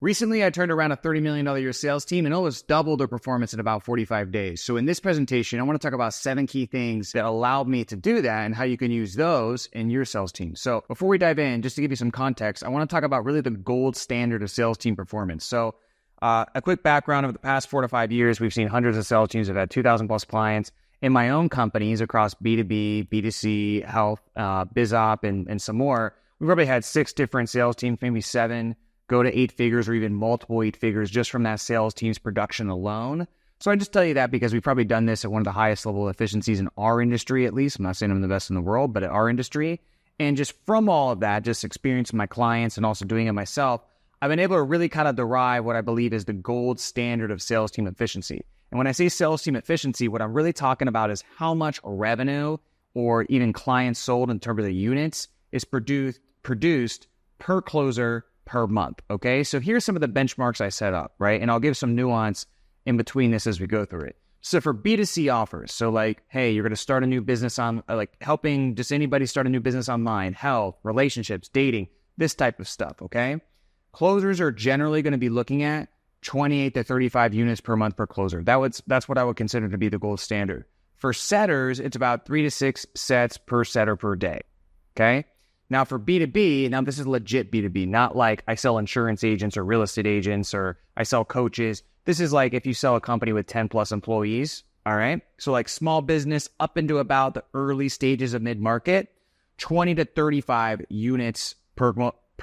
Recently, I turned around a $30 million a year sales team and almost doubled their performance in about 45 days. So in this presentation, I want to talk about 7 key things that allowed me to do that and how you can use those in your sales team. So before we dive in, just to give you some context, I want to talk about really the gold standard of sales team performance. So a quick background: over the past 4 to 5 years, we've seen hundreds of sales teams that have had 2,000 plus clients. In my own companies across B2B, B2C, health, BizOp, and some more, we've probably had 6 different sales teams, maybe 7, go to 8 figures or even multiple 8 figures just from that sales team's production alone. So I just tell you that because we've probably done this at one of the highest level efficiencies in our industry, at least. I'm not saying I'm the best in the world, but at our industry. And just from all of that, just experiencing my clients and also doing it myself, I've been able to really kind of derive what I believe is the gold standard of sales team efficiency. And when I say sales team efficiency, what I'm really talking about is how much revenue or even clients sold in terms of the units is produced per closer per month, okay? So here's some of the benchmarks I set up, right? And I'll give some nuance in between this as we go through it. So for B2C offers, so like, hey, you're going to start a new business on, like helping just anybody start a new business online, health, relationships, dating, this type of stuff, okay? Closers are generally going to be looking at 28 to 35 units per month per closer. That's what I would consider to be the gold standard. For setters, it's about 3 to 6 sets per setter per day, okay? Now for B2B, now this is legit B2B, not like I sell insurance agents or real estate agents or I sell coaches. This is like if you sell a company with 10 plus employees, all right? So like small business up into about the early stages of mid-market, 20 to 35 units per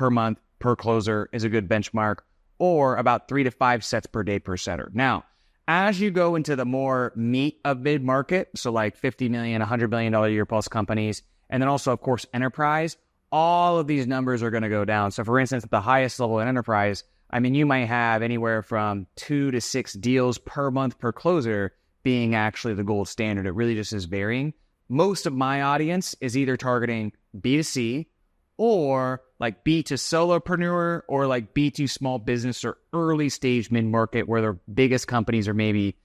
month per closer is a good benchmark, or about 3 to 5 sets per day per setter. Now, as you go into the more meat of mid-market, so like $50 million, $100 million a year plus companies, and then also, of course, enterprise, all of these numbers are going to go down. So for instance, at the highest level in enterprise, I mean, you might have anywhere from 2 to 6 deals per month per closer being actually the gold standard. It really just is varying. Most of my audience is either targeting B2C or like B to solopreneur or like B to small business or early stage mid-market where their biggest companies are maybe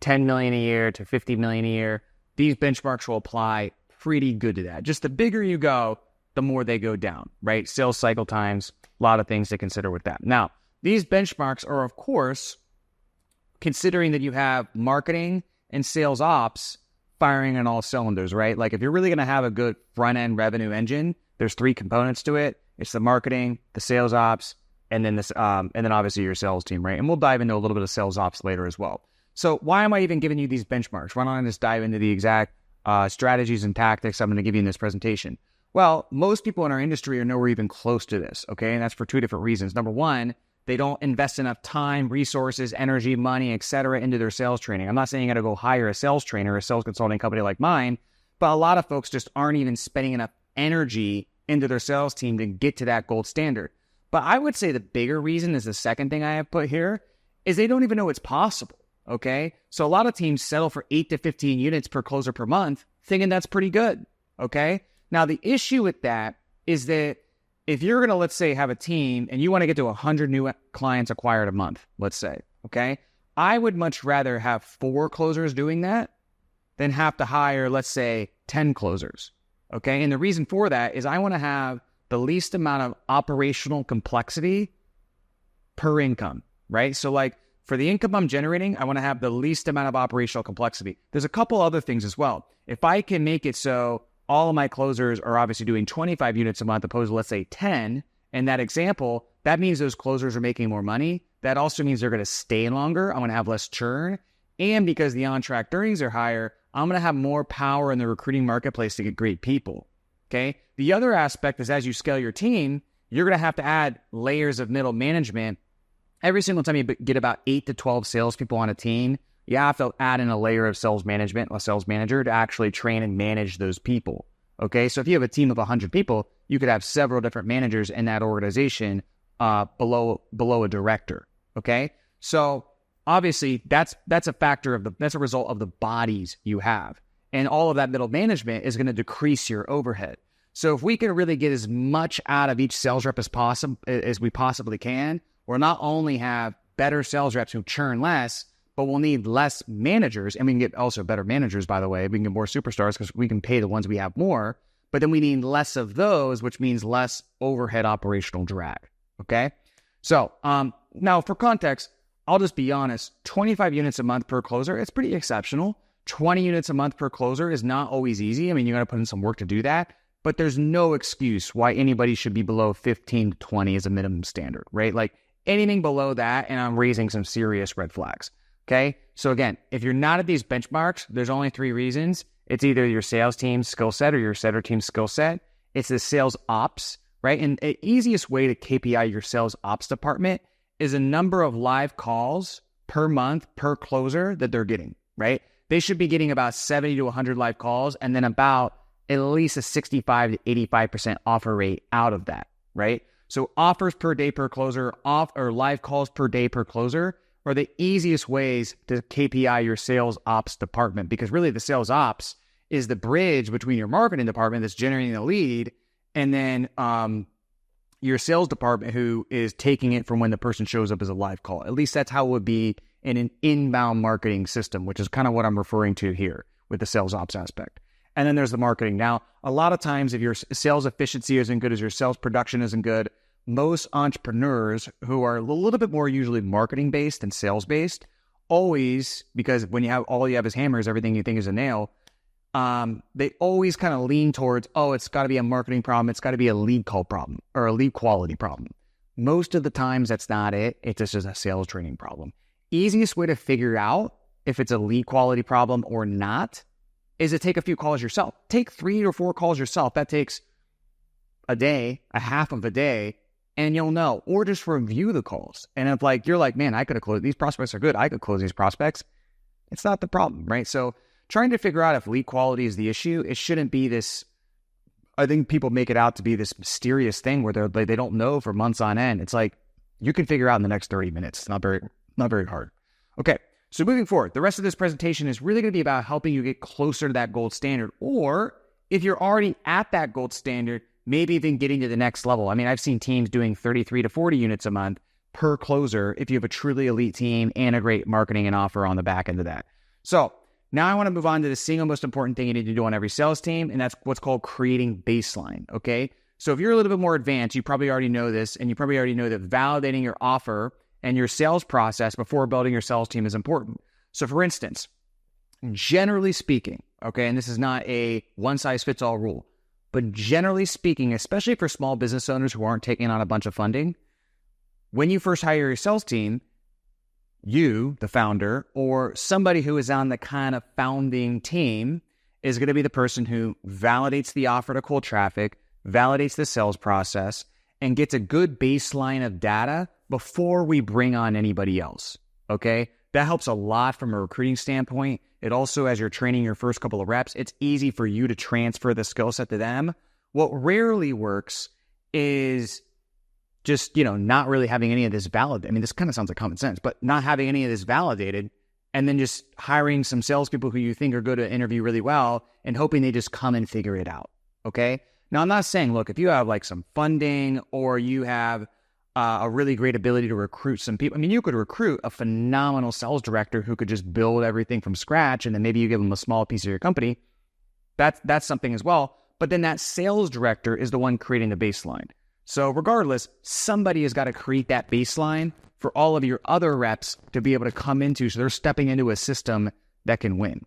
10 million a year to 50 million a year. These benchmarks will apply pretty good to that. Just the bigger you go, the more they go down, right? Sales cycle times, a lot of things to consider with that. Now, these benchmarks are, of course, considering that you have marketing and sales ops firing on all cylinders, right? Like if you're really going to have a good front-end revenue engine, there's 3 components to it. It's the marketing, the sales ops, and then obviously your sales team, right? And we'll dive into a little bit of sales ops later as well. So why am I even giving you these benchmarks? Why don't I just dive into the exact strategies and tactics I'm going to give you in this presentation? Well, most people in our industry are nowhere even close to this, okay? And that's for 2 different reasons. Number one, they don't invest enough time, resources, energy, money, etc. into their sales training. I'm not saying you got to go hire a sales trainer or a sales consulting company like mine, but a lot of folks just aren't even spending enough energy into their sales team to get to that gold standard. But I would say the bigger reason is the second thing I have put here is they don't even know it's possible, okay? So a lot of teams settle for 8 to 15 units per closer per month, thinking that's pretty good, okay? Now, the issue with that is that if you're going to, let's say, have a team and you want to get to 100 new clients acquired a month, let's say, okay? I would much rather have 4 closers doing that than have to hire, let's say, 10 closers, okay? And the reason for that is I want to have the least amount of operational complexity per income, right? So like for the income I'm generating, I want to have the least amount of operational complexity. There's a couple other things as well. If I can make it so all of my closers are obviously doing 25 units a month opposed to, let's say, 10, in that example, that means those closers are making more money. That also means they're going to stay longer. I'm going to have less churn. And because the on-track earnings are higher, I'm going to have more power in the recruiting marketplace to get great people, okay? The other aspect is as you scale your team, you're going to have to add layers of middle management. Every single time you get about 8 to 12 salespeople on a team, you have to add in a layer of sales management, a sales manager, to actually train and manage those people, okay? So if you have a team of 100 people, you could have several different managers in that organization below a director, okay? So obviously that's a factor of that's a result of the bodies you have. And all of that middle management is going to decrease your overhead. So if we can really get as much out of each sales rep as we possibly can, we'll not only have better sales reps who churn less, but we'll need less managers, and we can get also better managers, by the way. We can get more superstars because we can pay the ones we have more, but then we need less of those, which means less overhead operational drag, okay? So now for context, I'll just be honest, 25 units a month per closer, it's pretty exceptional. 20 units a month per closer is not always easy. I mean, you got to put in some work to do that, but there's no excuse why anybody should be below 15 to 20 as a minimum standard, right? Like anything below that, and I'm raising some serious red flags, okay? So again, if you're not at these benchmarks, there's only 3 reasons. It's either your sales team's skill set or your setter team's skill set. It's the sales ops, right? And the easiest way to KPI your sales ops department is a number of live calls per month per closer that they're getting, right? They should be getting about 70 to 100 live calls and then about at least a 65 to 85% offer rate out of that, right? So offers per day per closer, or live calls per day per closer are the easiest ways to KPI your sales ops department, because really the sales ops is the bridge between your marketing department that's generating the lead and then your sales department who is taking it from when the person shows up as a live call. At least that's how it would be in an inbound marketing system, which is kind of what I'm referring to here with the sales ops aspect. And then there's the marketing. Now, a lot of times if your sales efficiency isn't good, as your sales production isn't good, most entrepreneurs who are a little bit more usually marketing based than sales based, always, because when you have all you have is hammers, everything you think is a nail, they always kind of lean towards, oh, it's got to be a marketing problem. It's got to be a lead call problem or a lead quality problem. Most of the times that's not it. It's just a sales training problem. Easiest way to figure out if it's a lead quality problem or not is to take a few calls yourself. Take 3 or 4 calls yourself. That takes a day, a half of a day, and you'll know. Or just review the calls. And if you're like, man, I could have closed, these prospects are good, I could close these prospects. It's not the problem, right? So trying to figure out if lead quality is the issue, it shouldn't be this, I think people make it out to be this mysterious thing where they don't know for months on end. It's like, you can figure out in the next 30 minutes. It's not very hard. Okay, so moving forward, the rest of this presentation is really going to be about helping you get closer to that gold standard. Or if you're already at that gold standard, maybe even getting to the next level. I mean, I've seen teams doing 33 to 40 units a month per closer if you have a truly elite team and a great marketing and offer on the back end of that. So now I want to move on to the single most important thing you need to do on every sales team, and that's what's called creating baseline, okay? So if you're a little bit more advanced, you probably already know this, and you probably already know that validating your offer and your sales process before building your sales team is important. So for instance, generally speaking, okay, and this is not a one-size-fits-all rule, but generally speaking, especially for small business owners who aren't taking on a bunch of funding, when you first hire your sales team, you, the founder, or somebody who is on the kind of founding team is going to be the person who validates the offer to cold traffic, validates the sales process, and gets a good baseline of data before we bring on anybody else, okay? That helps a lot from a recruiting standpoint. It also, as you're training your first couple of reps, it's easy for you to transfer the skill set to them. What rarely works is just, not really having any of this validated. I mean, this kind of sounds like common sense, but not having any of this validated and then just hiring some salespeople who you think are good to interview really well and hoping they just come and figure it out, okay? Now, I'm not saying, look, if you have some funding or you have a really great ability to recruit some people. I mean, you could recruit a phenomenal sales director who could just build everything from scratch, and then maybe you give them a small piece of your company. That's something as well. But then that sales director is the one creating the baseline. So regardless, somebody has got to create that baseline for all of your other reps to be able to come into, so they're stepping into a system that can win,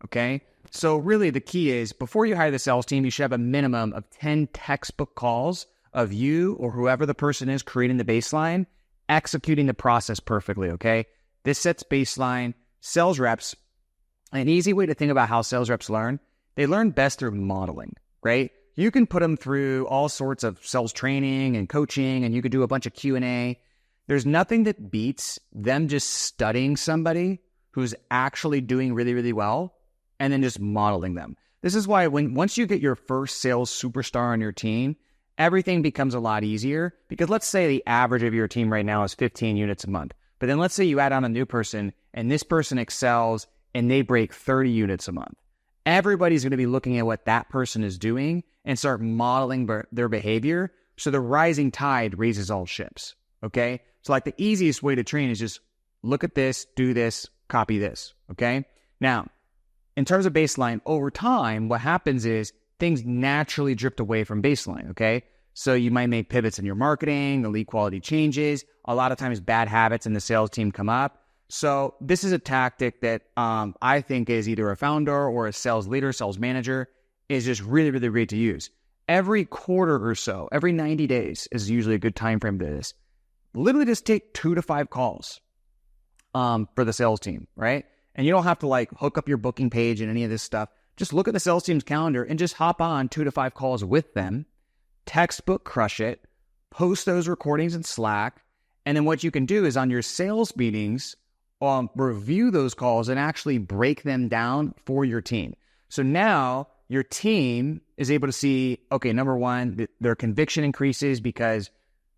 okay? So really the key is, before you hire the sales team, you should have a minimum of 10 textbook calls of you or whoever the person is creating the baseline, executing the process perfectly, okay? This sets baseline. Sales reps, an easy way to think about how sales reps learn, they learn best through modeling, right? You can put them through all sorts of sales training and coaching, and you could do a bunch of Q&A. There's nothing that beats them just studying somebody who's actually doing really, really well and then just modeling them. This is why once you get your first sales superstar on your team, everything becomes a lot easier, because let's say the average of your team right now is 15 units a month. But then let's say you add on a new person and this person excels and they break 30 units a month. Everybody's going to be looking at what that person is doing and start modeling their behavior. So the rising tide raises all ships. Okay. So the easiest way to train is just look at this, do this, copy this. Okay. Now, in terms of baseline, over time, what happens is things naturally drift away from baseline, okay? So you might make pivots in your marketing, the lead quality changes. A lot of times bad habits in the sales team come up. So this is a tactic that I think is either a founder or a sales leader, sales manager is just really, really great to use. Every quarter or so, every 90 days is usually a good time frame to this. Literally just take 2 to 5 calls for the sales team, right? And you don't have to like hook up your booking page and any of this stuff. Just look at the sales team's calendar and just hop on 2 to 5 calls with them. Textbook crush it. Post those recordings in Slack. And then what you can do is on your sales meetings, review those calls and actually break them down for your team. So now your team is able to see, okay, number one, their conviction increases because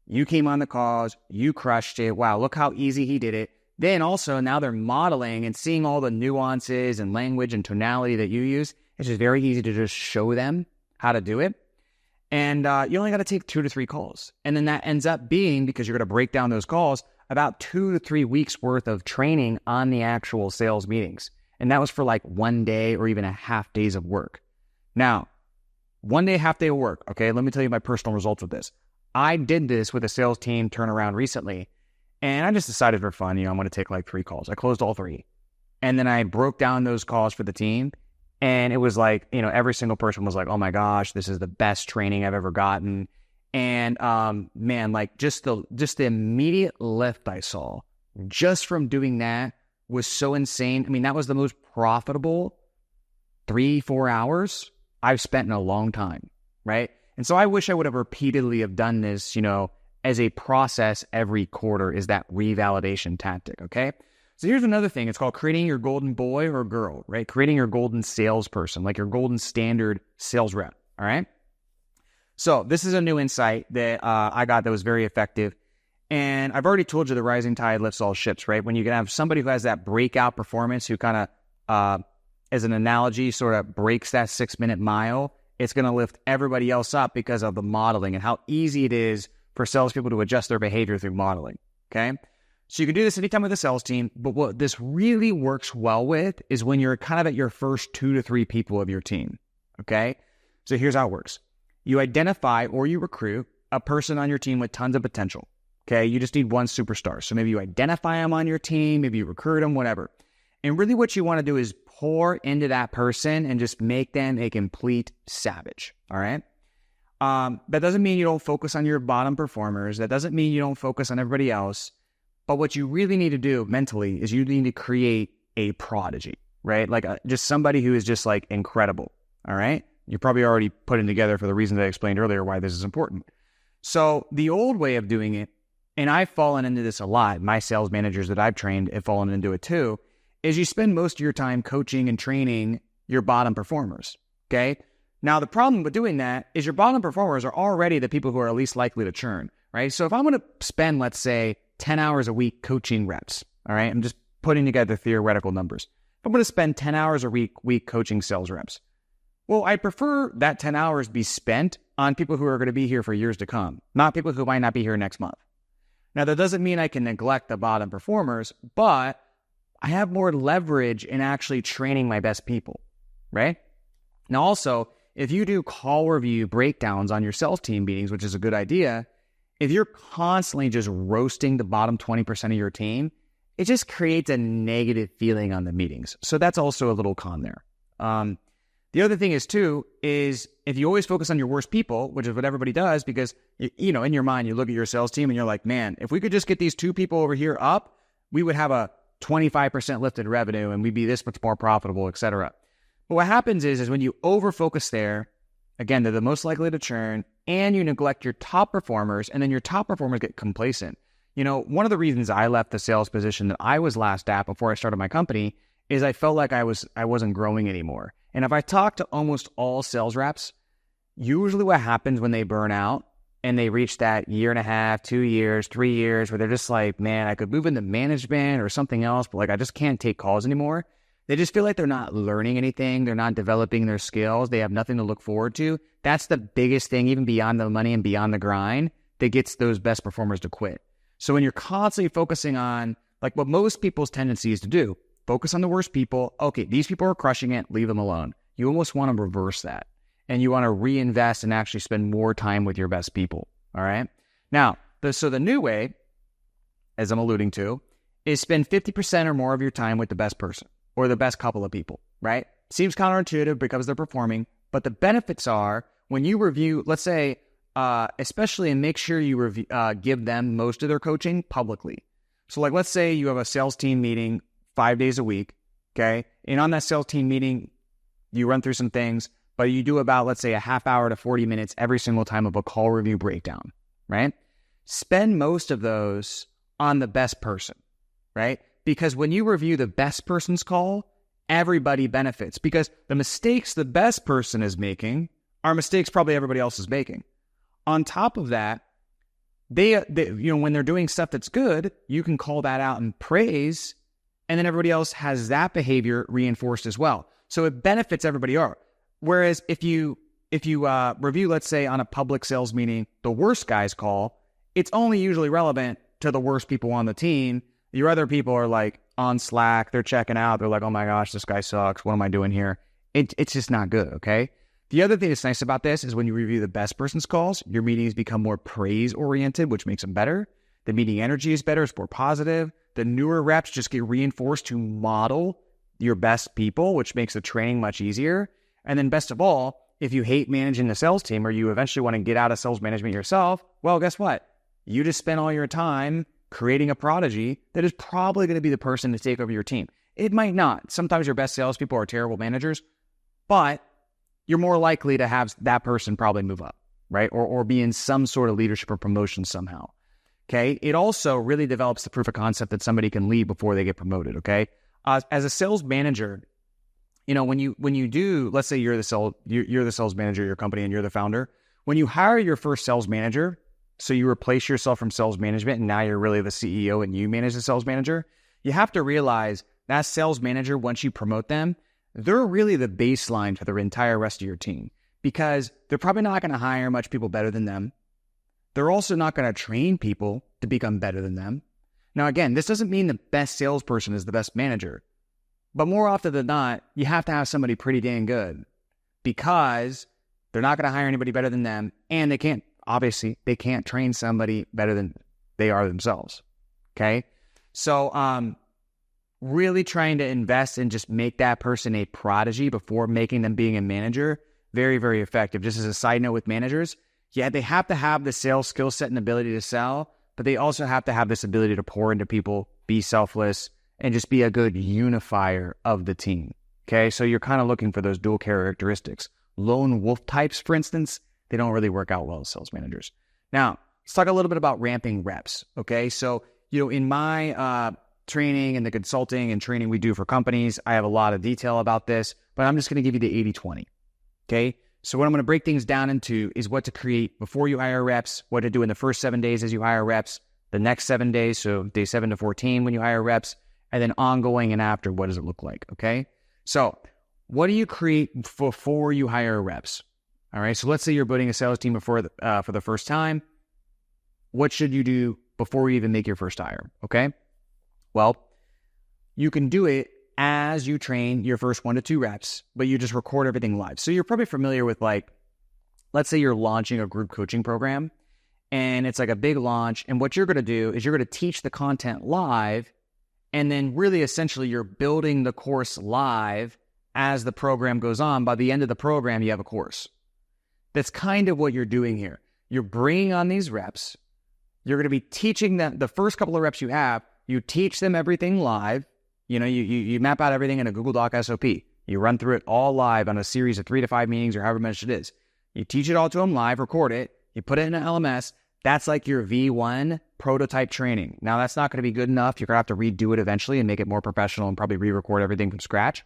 you came on the calls, you crushed it. Wow, look how easy he did it. Then also now they're modeling and seeing all the nuances and language and tonality that you use. It's just very easy to just show them how to do it. And you only got to take 2 to 3 calls. And then that ends up being, because you're going to break down those calls, about 2 to 3 weeks worth of training on the actual sales meetings. And that was for like 1 day or even a half days of work. Now, 1 day, half day of work. Okay, let me tell you my personal results with this. I did this with a sales team turnaround recently, and I just decided for fun, I'm going to take like 3 calls. I closed all 3. And then I broke down those calls for the team. And it was like, every single person was like, oh my gosh, this is the best training I've ever gotten. And man, like just the immediate lift I saw just from doing that was so insane. I mean, that was the most profitable 3-4 hours I've spent in a long time, right? And so I wish I would have repeatedly have done this, as a process every quarter, is that revalidation tactic, okay? So here's another thing. It's called creating your golden boy or girl, right? Creating your golden salesperson, like your golden standard sales rep, all right? So this is a new insight that I got that was very effective. And I've already told you the rising tide lifts all ships, right? When you can have somebody who has that breakout performance, who kind of, as an analogy, sort of breaks that 6-minute mile, it's going to lift everybody else up because of the modeling and how easy it is for salespeople to adjust their behavior through modeling, okay? So you can do this anytime with a sales team, but what this really works well with is when you're kind of at your first 2 to 3 people of your team, okay? So here's how it works. You identify or you recruit a person on your team with tons of potential, okay? You just need one superstar. So maybe you identify them on your team, maybe you recruit them, whatever. And really what you want to do is pour into that person and just make them a complete savage, all right? That doesn't mean you don't focus on your bottom performers. That doesn't mean you don't focus on everybody else. But what you really need to do mentally is you need to create a prodigy, right? Like just somebody who is just like incredible, all right? You're probably already putting together for the reasons I explained earlier why this is important. So the old way of doing it, and I've fallen into this a lot, my sales managers that I've trained have fallen into it too, is you spend most of your time coaching and training your bottom performers, okay? Now, the problem with doing that is your bottom performers are already the people who are least likely to churn, right? So if I'm going to spend, let's say, 10 hours a week coaching reps, all right? I'm just putting together theoretical numbers. If I'm going to spend 10 hours a week coaching sales reps, well, I prefer that 10 hours be spent on people who are going to be here for years to come, not people who might not be here next month. Now, that doesn't mean I can neglect the bottom performers, but I have more leverage in actually training my best people, right? Now, also, if you do call review breakdowns on your sales team meetings, which is a good idea, if you're constantly just roasting the bottom 20% of your team, it just creates a negative feeling on the meetings. So that's also a little con there. The other thing is too, is if you always focus on your worst people, which is what everybody does, because, in your mind, you look at your sales team and you're like, man, if we could just get these 2 people over here up, we would have a 25% lift in revenue and we'd be this much more profitable, et cetera. But what happens is when you over-focus there, again, they're the most likely to churn, and you neglect your top performers, and then your top performers get complacent. One of the reasons I left the sales position that I was last at before I started my company is I felt like I wasn't growing anymore. And if I talk to almost all sales reps, usually what happens when they burn out and they reach that 1.5 years, 2 years, 3 years, where they're just like, man, I could move into management or something else, but I just can't take calls anymore. They just feel like they're not learning anything. They're not developing their skills. They have nothing to look forward to. That's the biggest thing, even beyond the money and beyond the grind, that gets those best performers to quit. So when you're constantly focusing on what most people's tendency is to do, focus on the worst people. Okay, these people are crushing it. Leave them alone. You almost want to reverse that. and you want to reinvest and actually spend more time with your best people. All right. Now, so the new way, as I'm alluding to, is spend 50% or more of your time with the best person or the best couple of people, right? Seems counterintuitive because they're performing, but the benefits are when you review, let's say, especially, and make sure you give them most of their coaching publicly. So like, let's say you have a sales team meeting 5 days a week, okay? And on that sales team meeting, you run through some things, but you do about, let's say, a half hour to 40 minutes every single time of a call review breakdown, right? Spend most of those on the best person, right? Because when you review the best person's call, everybody benefits because the mistakes the best person is making are mistakes probably everybody else is making. On top of that, they when they're doing stuff that's good, you can call that out and praise, and then everybody else has that behavior reinforced as well. So it benefits everybody else. Whereas if you review, let's say on a public sales meeting, the worst guy's call, it's only usually relevant to the worst people on the team. Your other people are like on Slack, they're checking out, they're like, oh my gosh, this guy sucks, what am I doing here? It's just not good, okay? The other thing that's nice about this is when you review the best person's calls, your meetings become more praise-oriented, which makes them better. The meeting energy is better, it's more positive. The newer reps just get reinforced to model your best people, which makes the training much easier. And then best of all, if you hate managing the sales team or you eventually want to get out of sales management yourself, well, guess what? You just spent all your time creating a prodigy that is probably going to be the person to take over your team. It might not. Sometimes your best salespeople are terrible managers, but you're more likely to have that person probably move up, right? Or be in some sort of leadership or promotion somehow, okay? It also really develops the proof of concept that somebody can lead before they get promoted, okay? As a sales manager, when you do, let's say you're the sales manager of your company and you're the founder. When you hire your first sales manager, so you replace yourself from sales management and now you're really the CEO and you manage the sales manager, you have to realize that sales manager, once you promote them, they're really the baseline for the entire rest of your team because they're probably not going to hire much people better than them. They're also not going to train people to become better than them. Now, again, this doesn't mean the best salesperson is the best manager, but more often than not, you have to have somebody pretty dang good because they're not going to hire anybody better than them, and they can't train somebody better than they are themselves, okay? So, really trying to invest and just make that person a prodigy before making them being a manager, very, very effective. Just as a side note with managers, yeah, they have to have the sales skill set and ability to sell, but they also have to have this ability to pour into people, be selfless, and just be a good unifier of the team, okay? So you're kind of looking for those dual characteristics. Lone wolf types, for instance, they don't really work out well as sales managers. Now, let's talk a little bit about ramping reps, okay? So, in my training and the consulting and training we do for companies, I have a lot of detail about this, but I'm just going to give you the 80-20, okay? So what I'm going to break things down into is what to create before you hire reps, what to do in the first 7 days as you hire reps, the next 7 days, so day 7 to 14 when you hire reps, and then ongoing and after, what does it look like, okay? So what do you create before you hire reps? All right, so let's say you're building a sales team for the first time. What should you do before you even make your first hire, okay? Well, you can do it as you train your first 1 to 2 reps, but you just record everything live. So you're probably familiar with, like, let's say you're launching a group coaching program and it's like a big launch. And what you're going to do is you're going to teach the content live. And then really essentially you're building the course live as the program goes on. By the end of the program, you have a course. That's kind of what you're doing here. You're bringing on these reps. You're going to be teaching them the first couple of reps you have. You teach them everything live. You map out everything in a Google Doc SOP. You run through it all live on a series of 3 to 5 meetings or however much it is. You teach it all to them live, record it. You put it in an LMS. That's like your V1 prototype training. Now, that's not going to be good enough. You're going to have to redo it eventually and make it more professional and probably re-record everything from scratch.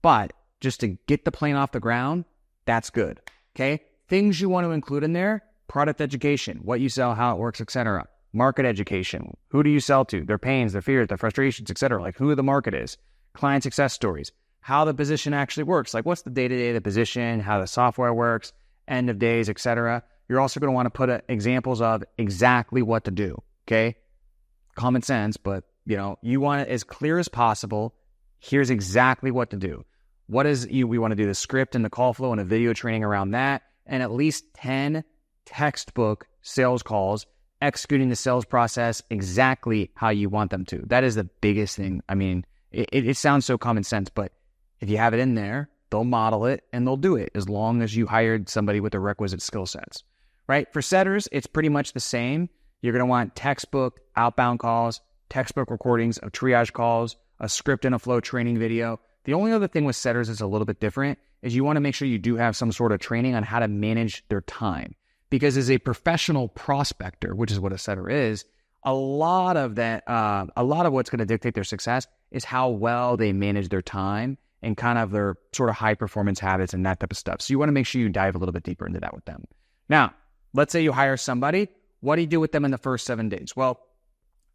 But just to get the plane off the ground, that's good, okay? Things you want to include in there, product education, what you sell, how it works, etc. Market education, who do you sell to, their pains, their fears, their frustrations, etc. Like who the market is, client success stories, how the position actually works, like what's the day-to-day of the position, how the software works, end of days, etc. You're also going to want to put examples of exactly what to do, okay? Common sense, but you want it as clear as possible. Here's exactly what to do. We want to do the script and the call flow and a video training around that, and at least 10 textbook sales calls, executing the sales process exactly how you want them to. That is the biggest thing. I mean, it sounds so common sense, but if you have it in there, they'll model it and they'll do it as long as you hired somebody with the requisite skill sets, right? For setters, it's pretty much the same. You're going to want textbook outbound calls, textbook recordings of triage calls, a script and a flow training video. The only other thing with setters is a little bit different is you want to make sure you do have some sort of training on how to manage their time. Because as a professional prospector, which is what a setter is, a lot of what's going to dictate their success is how well they manage their time and kind of their sort of high performance habits and that type of stuff. So you want to make sure you dive a little bit deeper into that with them. Now, let's say you hire somebody. What do you do with them in the first 7 days? Well,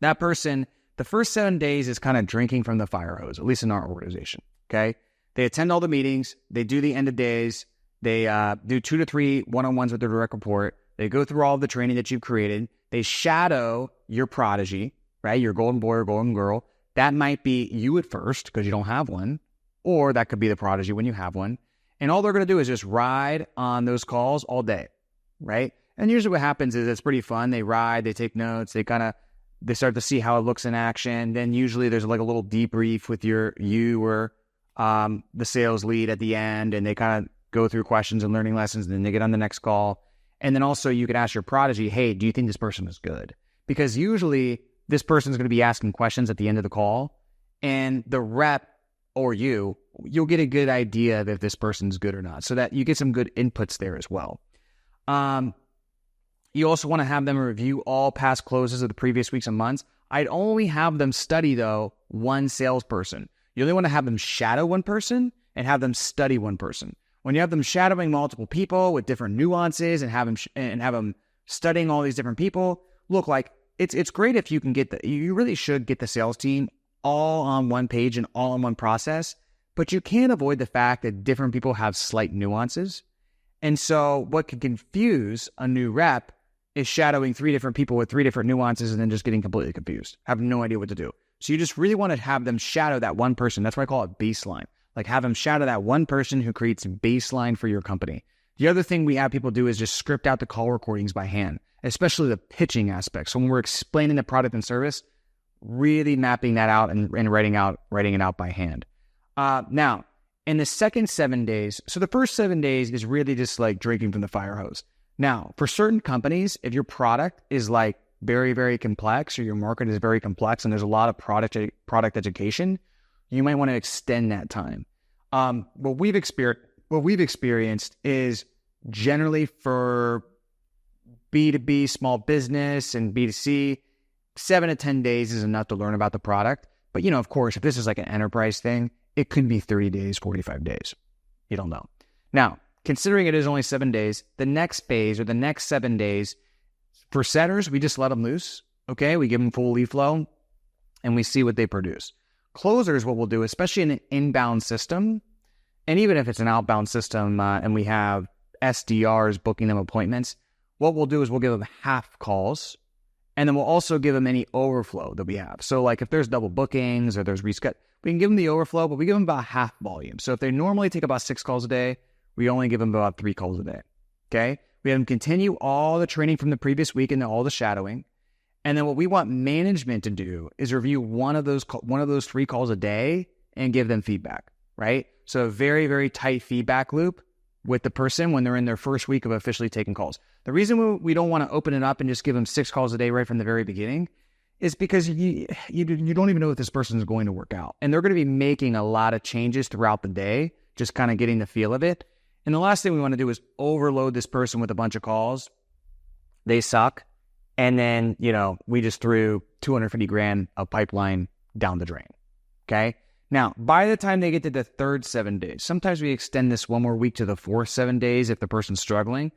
that person, the first 7 days is kind of drinking from the fire hose, at least in our organization, okay? They attend all the meetings. They do the end of days. They do 2 to 3 one-on-ones with their direct report. They go through all of the training that you've created. They shadow your prodigy, right? Your golden boy or golden girl. That might be you at first because you don't have one, or that could be the prodigy when you have one. And all they're going to do is just ride on those calls all day, right? And usually what happens is it's pretty fun. They ride, they take notes, they start to see how it looks in action. Then usually there's like a little debrief with you or the sales lead at the end, and they kind of go through questions and learning lessons, and then they get on the next call. And then also you could ask your prodigy, hey, do you think this person is good? Because usually this person's going to be asking questions at the end of the call, and the rep or you'll get a good idea of if this person's good or not, so that you get some good inputs there as well. You also want to have them review all past closes of the previous weeks and months. I'd only have them study, though, one salesperson. You only want to have them shadow one person and have them study one person. When you have them shadowing multiple people with different nuances and have them studying all these different people, look, like it's great if you can you really should get the sales team all on one page and all in one process, but you can't avoid the fact that different people have slight nuances. And so what can confuse a new rep is shadowing 3 different people with 3 different nuances and then just getting completely confused. Have no idea what to do. So you just really want to have them shadow that one person. That's why I call it baseline. Like have them shadow that one person who creates baseline for your company. The other thing we have people do is just script out the call recordings by hand, especially the pitching aspect. So when we're explaining the product and service, really mapping that out and writing it out by hand. Now, in the second 7 days, so the first 7 days is really just like drinking from the fire hose. Now, for certain companies, if your product is like very, very complex or your market is very complex and there's a lot of product education, you might want to extend that time. What we've experienced is generally for B2B, small business, and B2C, 7 to 10 days is enough to learn about the product. But, of course, if this is like an enterprise thing, it could be 30 days, 45 days. You don't know. Now, considering it is only 7 days, the next phase or the next 7 days, for setters, we just let them loose. Okay, we give them full lead flow and we see what they produce. Closers, what we'll do, especially in an inbound system, and even if it's an outbound system and we have SDRs booking them appointments, what we'll do is we'll give them half calls, and then we'll also give them any overflow that we have. So like if there's double bookings or there's reschedule, we can give them the overflow, but we give them about half volume. So if they normally take about 6 calls a day, we only give them about 3 calls a day. Okay? We have them continue all the training from the previous week and all the shadowing. And then what we want management to do is review one of those 3 calls a day and give them feedback, right? So a very, very tight feedback loop with the person when they're in their first week of officially taking calls. The reason we don't want to open it up and just give them 6 calls a day right from the very beginning is because you don't even know if this person is going to work out. And they're going to be making a lot of changes throughout the day, just kind of getting the feel of it. And the last thing we want to do is overload this person with a bunch of calls. They suck. And then, we just threw 250 grand of pipeline down the drain. Okay. Now, by the time they get to the third 7 days, sometimes we extend this one more week to the fourth 7 days if the person's struggling.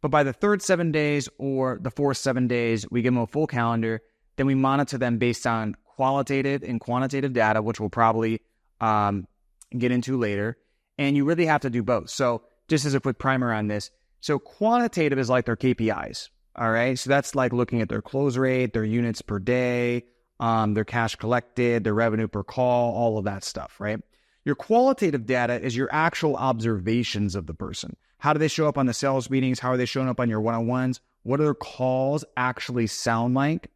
But by the third 7 days or the fourth 7 days, we give them a full calendar. Then we monitor them based on qualitative and quantitative data, which we'll probably get into later. And you really have to do both. So just as a quick primer on this, so quantitative is like their KPIs. All right. So that's like looking at their close rate, their units per day, their cash collected, their revenue per call, all of that stuff, right? Your qualitative data is your actual observations of the person. How do they show up on the sales meetings? How are they showing up on your one-on-ones? What do their calls actually sound like?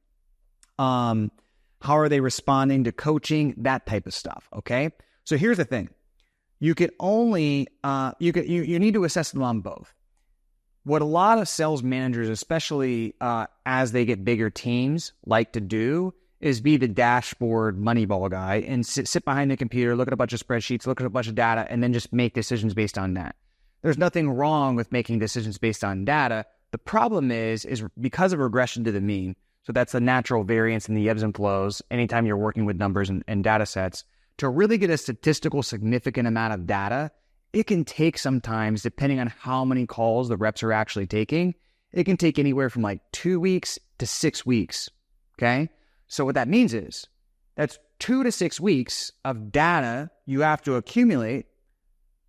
How are they responding to coaching? That type of stuff, okay? So here's the thing. You can only, you need to assess them on both. What a lot of sales managers, especially as they get bigger teams, like to do is be the dashboard Moneyball guy and sit behind the computer, look at a bunch of spreadsheets, look at a bunch of data, and then just make decisions based on that. There's nothing wrong with making decisions based on data. The problem is because of regression to the mean, so that's the natural variance in the ebbs and flows, anytime you're working with numbers and data sets, to really get a statistical significant amount of data, it can take sometimes, depending on how many calls the reps are actually taking, it can take anywhere from like 2 weeks to 6 weeks, okay? So what that means is that's 2 to 6 weeks of data you have to accumulate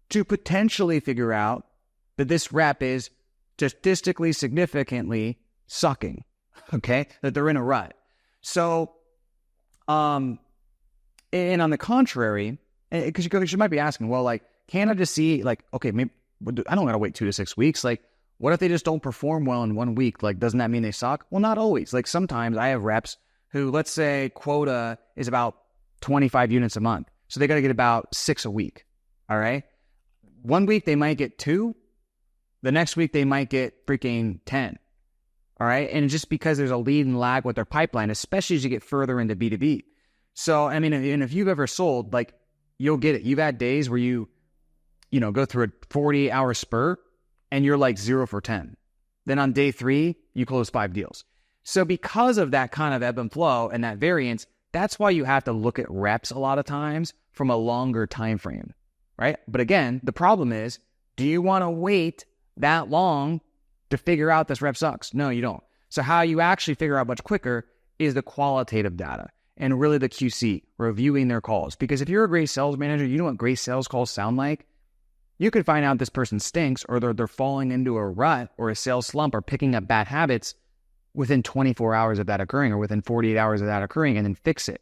to potentially figure out that this rep is statistically significantly sucking, okay? That they're in a rut. So, and on the contrary, because you might be asking, well, like, can't I just see, like, okay, maybe I don't gotta wait 2 to 6 weeks. Like, what if they just don't perform well in 1 week? Like, doesn't that mean they suck? Well, not always. Like, sometimes I have reps who, let's say, quota is about 25 units a month. So they got to get about 6 a week, all right? 1 week, they might get 2. The next week, they might get freaking 10, all right? And just because there's a lead and lag with their pipeline, especially as you get further into B2B. So, I mean, and if you've ever sold, like, you'll get it. You've had days where you go through a 48-hour spurt and you're like 0 for 10. Then on day 3, you close 5 deals. So because of that kind of ebb and flow and that variance, that's why you have to look at reps a lot of times from a longer time frame, right? But again, the problem is, do you want to wait that long to figure out this rep sucks? No, you don't. So how you actually figure out much quicker is the qualitative data and really the QC, reviewing their calls. Because if you're a great sales manager, you know what great sales calls sound like? You could find out this person stinks or they're falling into a rut or a sales slump or picking up bad habits within 24 hours of that occurring or within 48 hours of that occurring and then fix it.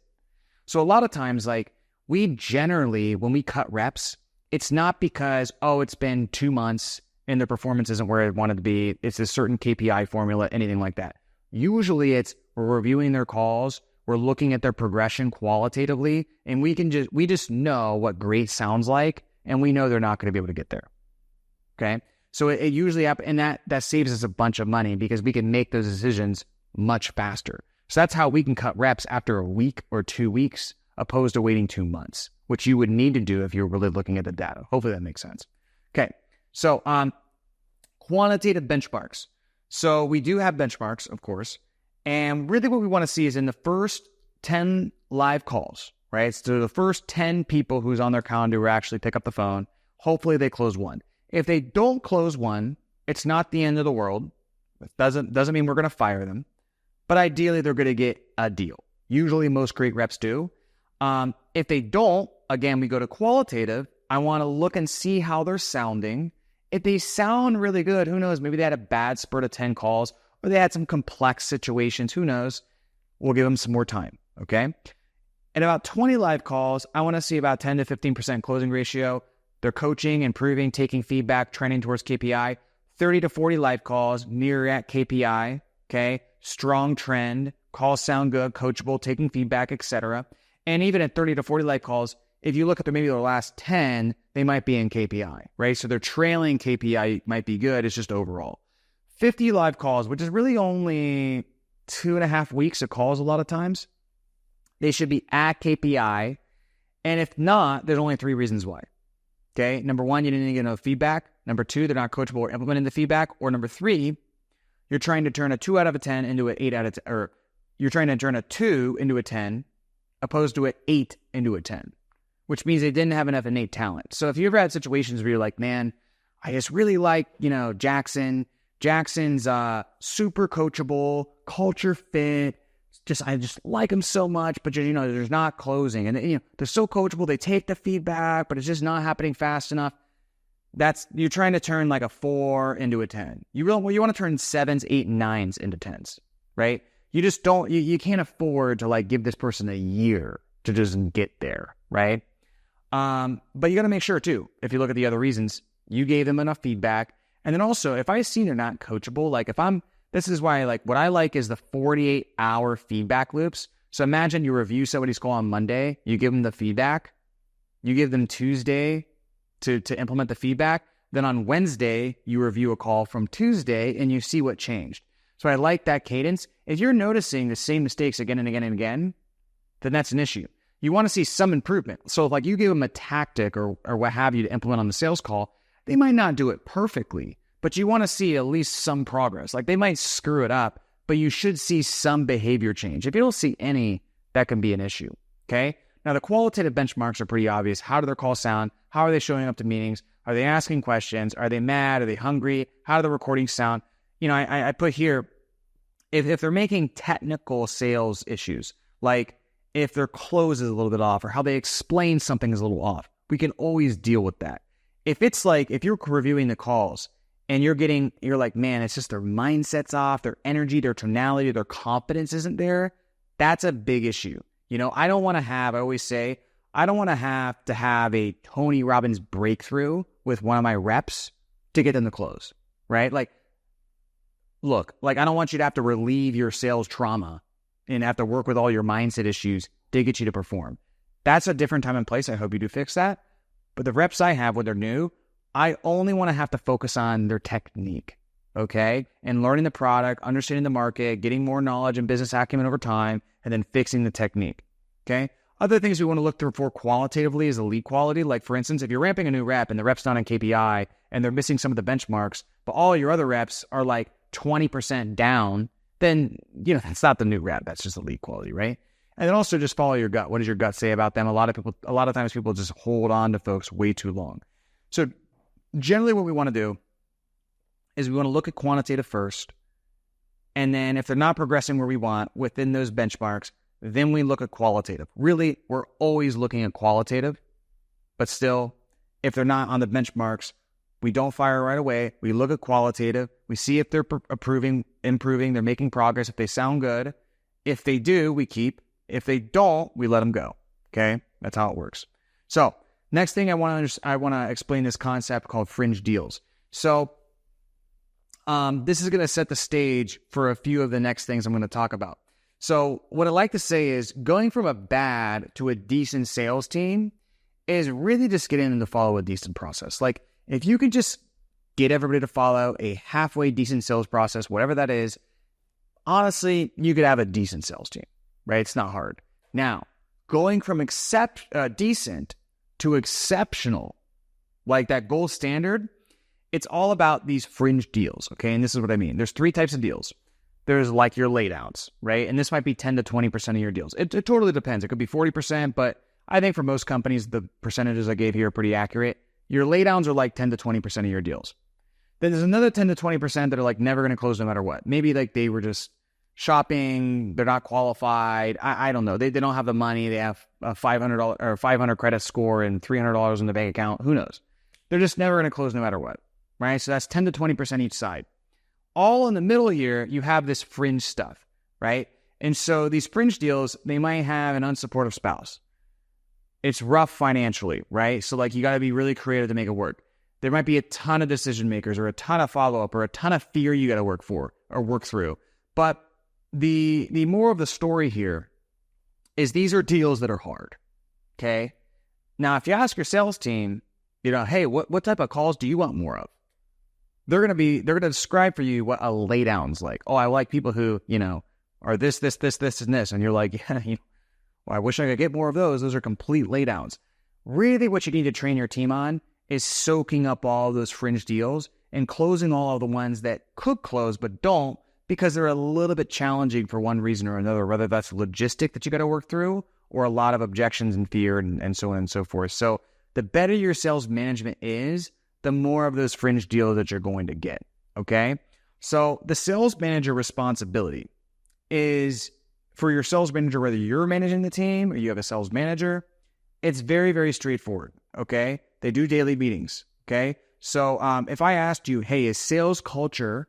So a lot of times, like, we generally, when we cut reps, it's not because, oh, it's been 2 months and their performance isn't where it wanted to be. It's a certain KPI formula, anything like that. Usually it's we're reviewing their calls, we're looking at their progression qualitatively, and we just know what great sounds like, and we know they're not going to be able to get there. Okay? So it usually happens, and that saves us a bunch of money because we can make those decisions much faster. So that's how we can cut reps after a week or 2 weeks, opposed to waiting 2 months, which you would need to do if you're really looking at the data. Hopefully that makes sense. Okay, so quantitative benchmarks. So we do have benchmarks, of course, and really what we want to see is in the first 10 live calls, right? So the first 10 people who's on their calendar who actually pick up the phone, hopefully they close one. If they don't close one, it's not the end of the world. It doesn't mean we're going to fire them, but ideally they're going to get a deal. Usually most great reps do. If they don't, again, we go to qualitative. I want to look and see how they're sounding. If they sound really good, who knows? Maybe they had a bad spurt of 10 calls or they had some complex situations. Who knows? We'll give them some more time, okay? And about 20 live calls, I want to see about 10 to 15% closing ratio. They're coaching, improving, taking feedback, trending towards KPI. 30 to 40 live calls, near at KPI, okay? Strong trend, calls sound good, coachable, taking feedback, etc. And even at 30 to 40 live calls, if you look at maybe their last 10, they might be in KPI, right? So their trailing KPI might be good. It's just overall. 50 live calls, which is really only 2.5 weeks of calls a lot of times. They should be at KPI. And if not, there's only 3 reasons why. Okay, number 1, you didn't get enough feedback. Number 2, they're not coachable or implementing the feedback. Or number 3, you're trying to turn a 2 out of a 10 into an 8 out of 10, or you're trying to turn a 2 into a 10, opposed to an 8 into a 10, which means they didn't have enough innate talent. So if you ever had situations where you're like, man, I just really like, Jackson. Jackson's super coachable, culture fit. I just like them so much, but there's not closing. And they're so coachable, they take the feedback, but it's just not happening fast enough. You're trying to turn like a 4 into a 10. You want to turn 7s, 8, and 9s into 10s, right? You just you can't afford to like give this person a year to just get there, right? But you got to make sure too, if you look at the other reasons, you gave them enough feedback. And then also, if I see they're not coachable, like this is why what I like is the 48-hour feedback loops. So imagine you review somebody's call on Monday, you give them the feedback, you give them Tuesday to implement the feedback. Then on Wednesday, you review a call from Tuesday and you see what changed. So I like that cadence. If you're noticing the same mistakes again and again and again, then that's an issue. You want to see some improvement. So if you give them a tactic or what have you to implement on the sales call, they might not do it perfectly, but you want to see at least some progress. They might screw it up, but you should see some behavior change. If you don't see any, that can be an issue, okay? Now, the qualitative benchmarks are pretty obvious. How do their calls sound? How are they showing up to meetings? Are they asking questions? Are they mad? Are they hungry? How do the recordings sound? I put here, if they're making technical sales issues, like if their close is a little bit off or how they explain something is a little off, we can always deal with that. If it's if you're reviewing the calls and you're like, man, it's just their mindset's off, their energy, their tonality, their confidence isn't there, that's a big issue. I don't want to have, I always say, I don't want to have a Tony Robbins breakthrough with one of my reps to get them to close, right? Look, I don't want you to have to relieve your sales trauma and have to work with all your mindset issues to get you to perform. That's a different time and place. I hope you do fix that. But the reps I have when they're new, I only want to have to focus on their technique, okay? And learning the product, understanding the market, getting more knowledge and business acumen over time, and then fixing the technique, okay? Other things we want to look for qualitatively is the lead quality. For instance, if you're ramping a new rep and the rep's not on KPI and they're missing some of the benchmarks, but all your other reps are 20% down, then, that's not the new rep. That's just the lead quality, right? And then also just follow your gut. What does your gut say about them? A lot of times people just hold on to folks way too long. So generally what we want to do is we want to look at quantitative first. And then if they're not progressing where we want within those benchmarks, then we look at qualitative. Really, we're always looking at qualitative, but still, if they're not on the benchmarks, we don't fire right away. We look at qualitative. We see if they're improving, they're making progress, if they sound good. If they do, we keep. If they don't, we let them go. Okay? That's how it works. So next thing I want to explain this concept called fringe deals. So this is going to set the stage for a few of the next things I'm going to talk about. So what I like to say is going from a bad to a decent sales team is really just getting them to follow a decent process. If you could just get everybody to follow a halfway decent sales process, whatever that is, honestly, you could have a decent sales team, right? It's not hard. Now, going from decent to exceptional, like that gold standard, it's all about these fringe deals, okay? And this is what I mean. There's 3 types of deals. There's your laydowns, right? And this might be 10 to 20% of your deals. It totally depends. It could be 40%, but I think for most companies, the percentages I gave here are pretty accurate. Your laydowns are 10 to 20% of your deals. Then there's another 10 to 20% that are never going to close no matter what. Maybe they were just shopping, they're not qualified. I don't know. They don't have the money. They have a $500 or 500 credit score and $300 in the bank account. Who knows? They're just never going to close no matter what, right? So that's 10 to 20% each side. All in the middle here, you have this fringe stuff, right? And so these fringe deals, they might have an unsupportive spouse. It's rough financially, right? So you got to be really creative to make it work. There might be a ton of decision makers or a ton of follow-up or a ton of fear you got to work through. But the more of the story here is these are deals that are hard, okay? Now, if you ask your sales team, hey, what type of calls do you want more of? They're going to describe for you what a laydown's like. Oh, I like people who, are this, and this. And you're like, yeah, well, I wish I could get more of those. Those are complete laydowns. Really what you need to train your team on is soaking up all those fringe deals and closing all of the ones that could close but don't because they're a little bit challenging for one reason or another, whether that's logistic that you got to work through or a lot of objections and fear and so on and so forth. So the better your sales management is, the more of those fringe deals that you're going to get, okay? So the sales manager responsibility is for your sales manager, whether you're managing the team or you have a sales manager, it's very, very straightforward, okay? They do daily meetings, okay? So if I asked you, hey, is sales culture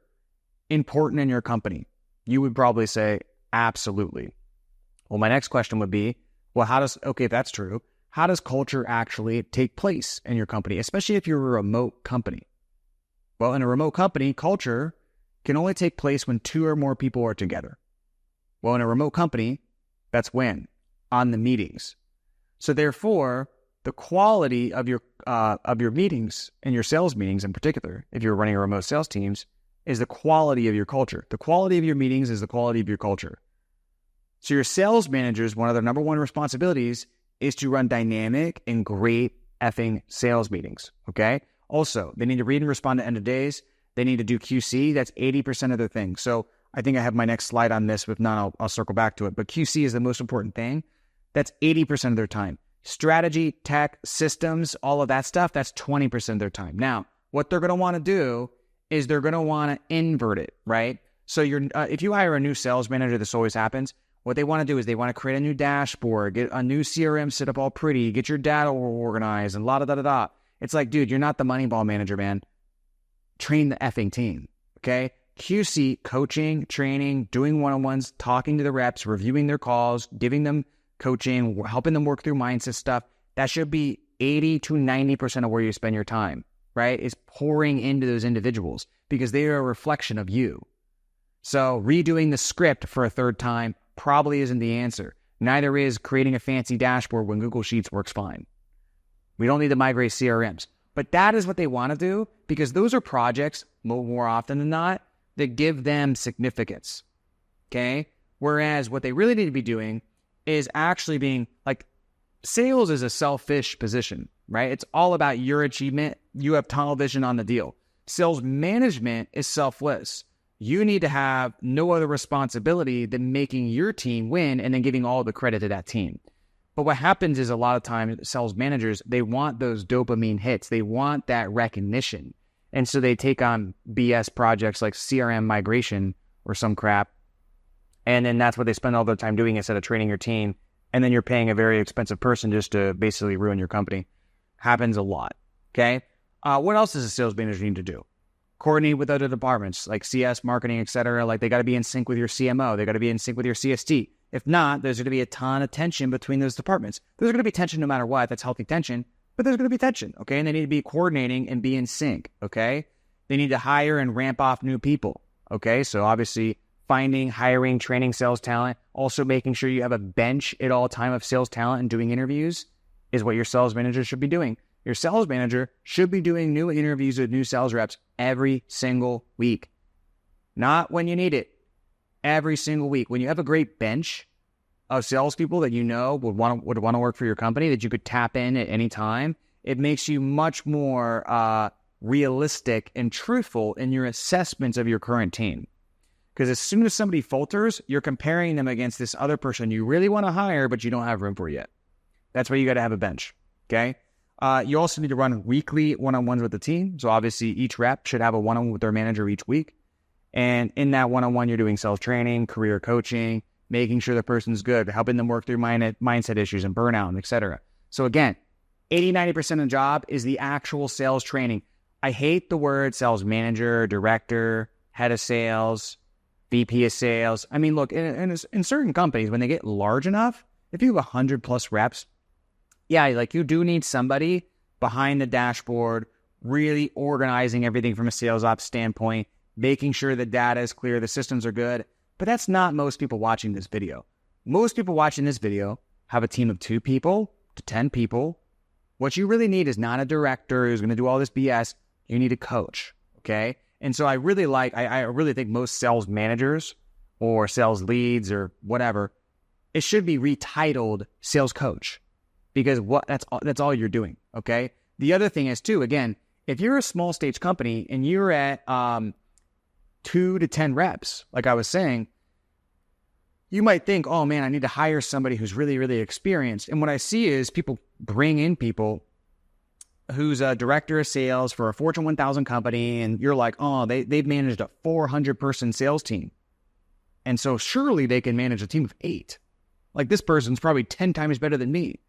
important in your company? You would probably say, absolutely. Well, my next question would be, well, if that's true, how does culture actually take place in your company, especially if you're a remote company? Well, in a remote company, culture can only take place when 2 or more people are together. Well, in a remote company, that's when? On the meetings. So therefore, the quality of your meetings and your sales meetings in particular, if you're running a remote sales teams, is the quality of your culture. The quality of your meetings is the quality of your culture. So your sales managers, one of their number one responsibilities is to run dynamic and great effing sales meetings, okay? Also, they need to read and respond to end of days. They need to do QC. That's 80% of their thing. So I think I have my next slide on this. If not, I'll circle back to it. But QC is the most important thing. That's 80% of their time. Strategy, tech, systems, all of that stuff, that's 20% of their time. Now, what they're going to want to do is they're going to want to invert it, right? So if you hire a new sales manager, this always happens. What they want to do is they want to create a new dashboard, get a new CRM set up all pretty, get your data organized, and la-da-da-da-da. It's like, dude, you're not the Moneyball manager, man. Train the effing team, okay? QC, coaching, training, doing one-on-ones, talking to the reps, reviewing their calls, giving them coaching, helping them work through mindset stuff. That should be 80 to 90% of where you spend your time, right? Is pouring into those individuals because they are a reflection of you. So redoing the script for a third time probably isn't the answer. Neither is creating a fancy dashboard when Google Sheets works fine. We don't need to migrate CRMs. But that is what they want to do because those are projects, more often than not, that give them significance, okay? Whereas what they really need to be doing is actually being like, sales is a selfish position, right? It's all about your achievement. You have tunnel vision on the deal. Sales management is selfless. You need to have no other responsibility than making your team win and then giving all the credit to that team. But what happens is a lot of times sales managers, they want those dopamine hits. They want that recognition. And so they take on BS projects like CRM migration or some crap. And then that's what they spend all their time doing instead of training your team. And then you're paying a very expensive person just to basically ruin your company. Happens a lot, okay? What else does a sales manager need to do? Coordinate with other departments like CS, marketing, etc. Like they got to be in sync with your CMO. They got to be in sync with your CST. If not, there's going to be a ton of tension between those departments. There's going to be tension no matter what. That's healthy tension. But there's going to be tension, okay? And they need to be coordinating and be in sync, okay? They need to hire and ramp off new people, okay? So obviously finding, hiring, training sales talent, also making sure you have a bench at all time of sales talent and doing interviews is what your sales manager should be doing. Your sales manager should be doing new interviews with new sales reps every single week. Not when you need it. Every single week. When you have a great bench of salespeople that you know would want to work for your company that you could tap in at any time, it makes you much more realistic and truthful in your assessments of your current team. Because as soon as somebody falters, you're comparing them against this other person you really want to hire, but you don't have room for yet. That's why you got to have a bench, okay? You also need to run weekly one-on-ones with the team. So obviously each rep should have a one-on-one with their manager each week. And in that one-on-one, you're doing sales training, career coaching, making sure the person's good, helping them work through mindset issues and burnout, etc. So again, 80-90% of the job is the actual sales training. I hate the word sales manager, director, head of sales, VP of sales. I mean, look, in certain companies, when they get large enough, if you have 100 plus reps, yeah, like you do need somebody behind the dashboard, really organizing everything from a sales ops standpoint, making sure the data is clear, the systems are good. But that's not most people watching this video. Most people watching this video have a team of 2 people to 10 people. What you really need is not a director who's going to do all this BS. You need a coach, okay? And so I really think most sales managers or sales leads or whatever, it should be retitled sales coach because that's all you're doing, okay? The other thing is too, again, if you're a small stage company and you're at 2 to 10 reps, like I was saying, you might think, oh man, I need to hire somebody who's really, really experienced. And what I see is people bring in people who's a director of sales for a Fortune 1000 company, and you're like, oh, they've managed a 400-person sales team. And so surely they can manage a team of 8. Like this person's probably 10 times better than me,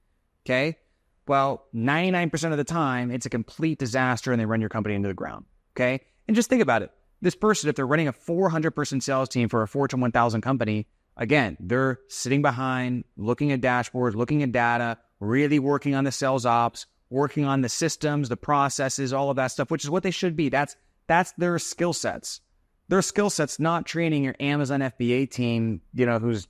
okay? Well, 99% of the time, it's a complete disaster and they run your company into the ground, okay? And just think about it. This person, if they're running a 400-person sales team for a Fortune 1000 company, again, they're sitting behind, looking at dashboards, looking at data, really working on the sales ops, working on the systems, the processes, all of that stuff, which is what they should be. That's their skill sets. Their skill sets, not training your Amazon FBA team, who's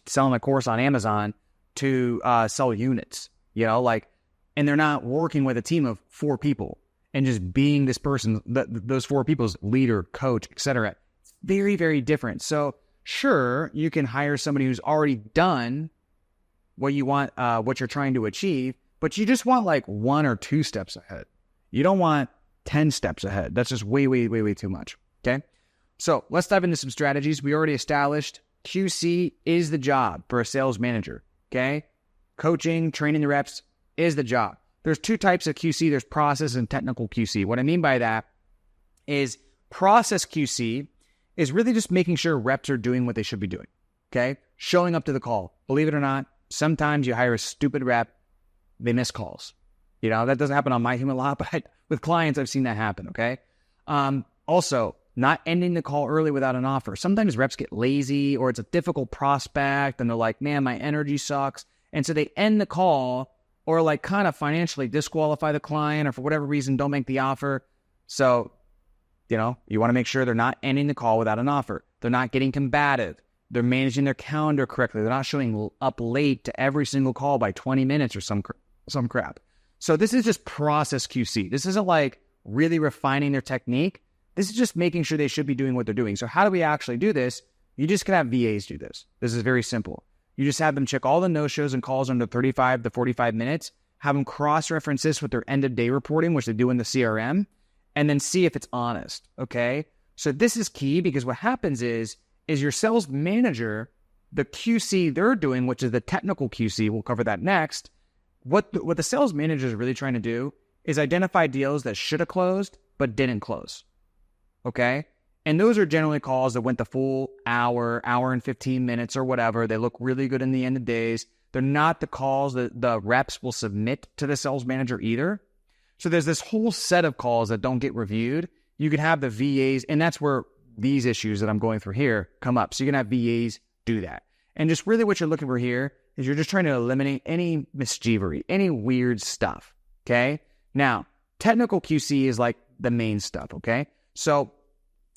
selling a course on Amazon to sell units, and they're not working with a team of 4 people and just being this person, those 4 people's leader, coach, etc. It's very, very different. So sure, you can hire somebody who's already done what you want, what you're trying to achieve, but you just want like 1 or 2 steps ahead. You don't want 10 steps ahead. That's just way, way, way, way too much. Okay. So let's dive into some strategies. We already established QC is the job for a sales manager. Okay. Coaching, training the reps is the job. There's 2 types of QC. There's process and technical QC. What I mean by that is process QC is really just making sure reps are doing what they should be doing. Okay. Showing up to the call. Believe it or not, sometimes you hire a stupid rep, they miss calls. That doesn't happen on my team a lot, but with clients, I've seen that happen. Okay. Also, not ending the call early without an offer. Sometimes reps get lazy or it's a difficult prospect and they're like, man, my energy sucks. And so they end the call or like kind of financially disqualify the client or for whatever reason, don't make the offer. So, you want to make sure they're not ending the call without an offer. They're not getting combative. They're managing their calendar correctly. They're not showing up late to every single call by 20 minutes or some crap. So this is just process QC. This isn't like really refining their technique. This is just making sure they should be doing what they're doing. So how do we actually do this? You just can have VAs do this. This is very simple. You just have them check all the no-shows and calls under 35 to 45 minutes, have them cross-reference this with their end-of-day reporting, which they do in the CRM, and then see if it's honest, okay? So this is key because what happens is your sales manager, the QC they're doing, which is the technical QC, we'll cover that next, what the sales manager is really trying to do is identify deals that should have closed but didn't close. Okay? And those are generally calls that went the full hour and 15 minutes or whatever. They look really good in the end of days. They're not the calls that the reps will submit to the sales manager either. So there's this whole set of calls that don't get reviewed. You can have the VAs, and that's where these issues that I'm going through here come up. So you can have VAs do that. And just really what you're looking for here is you're just trying to eliminate any mischievery, any weird stuff. Okay? Now, technical QC is like the main stuff. Okay? So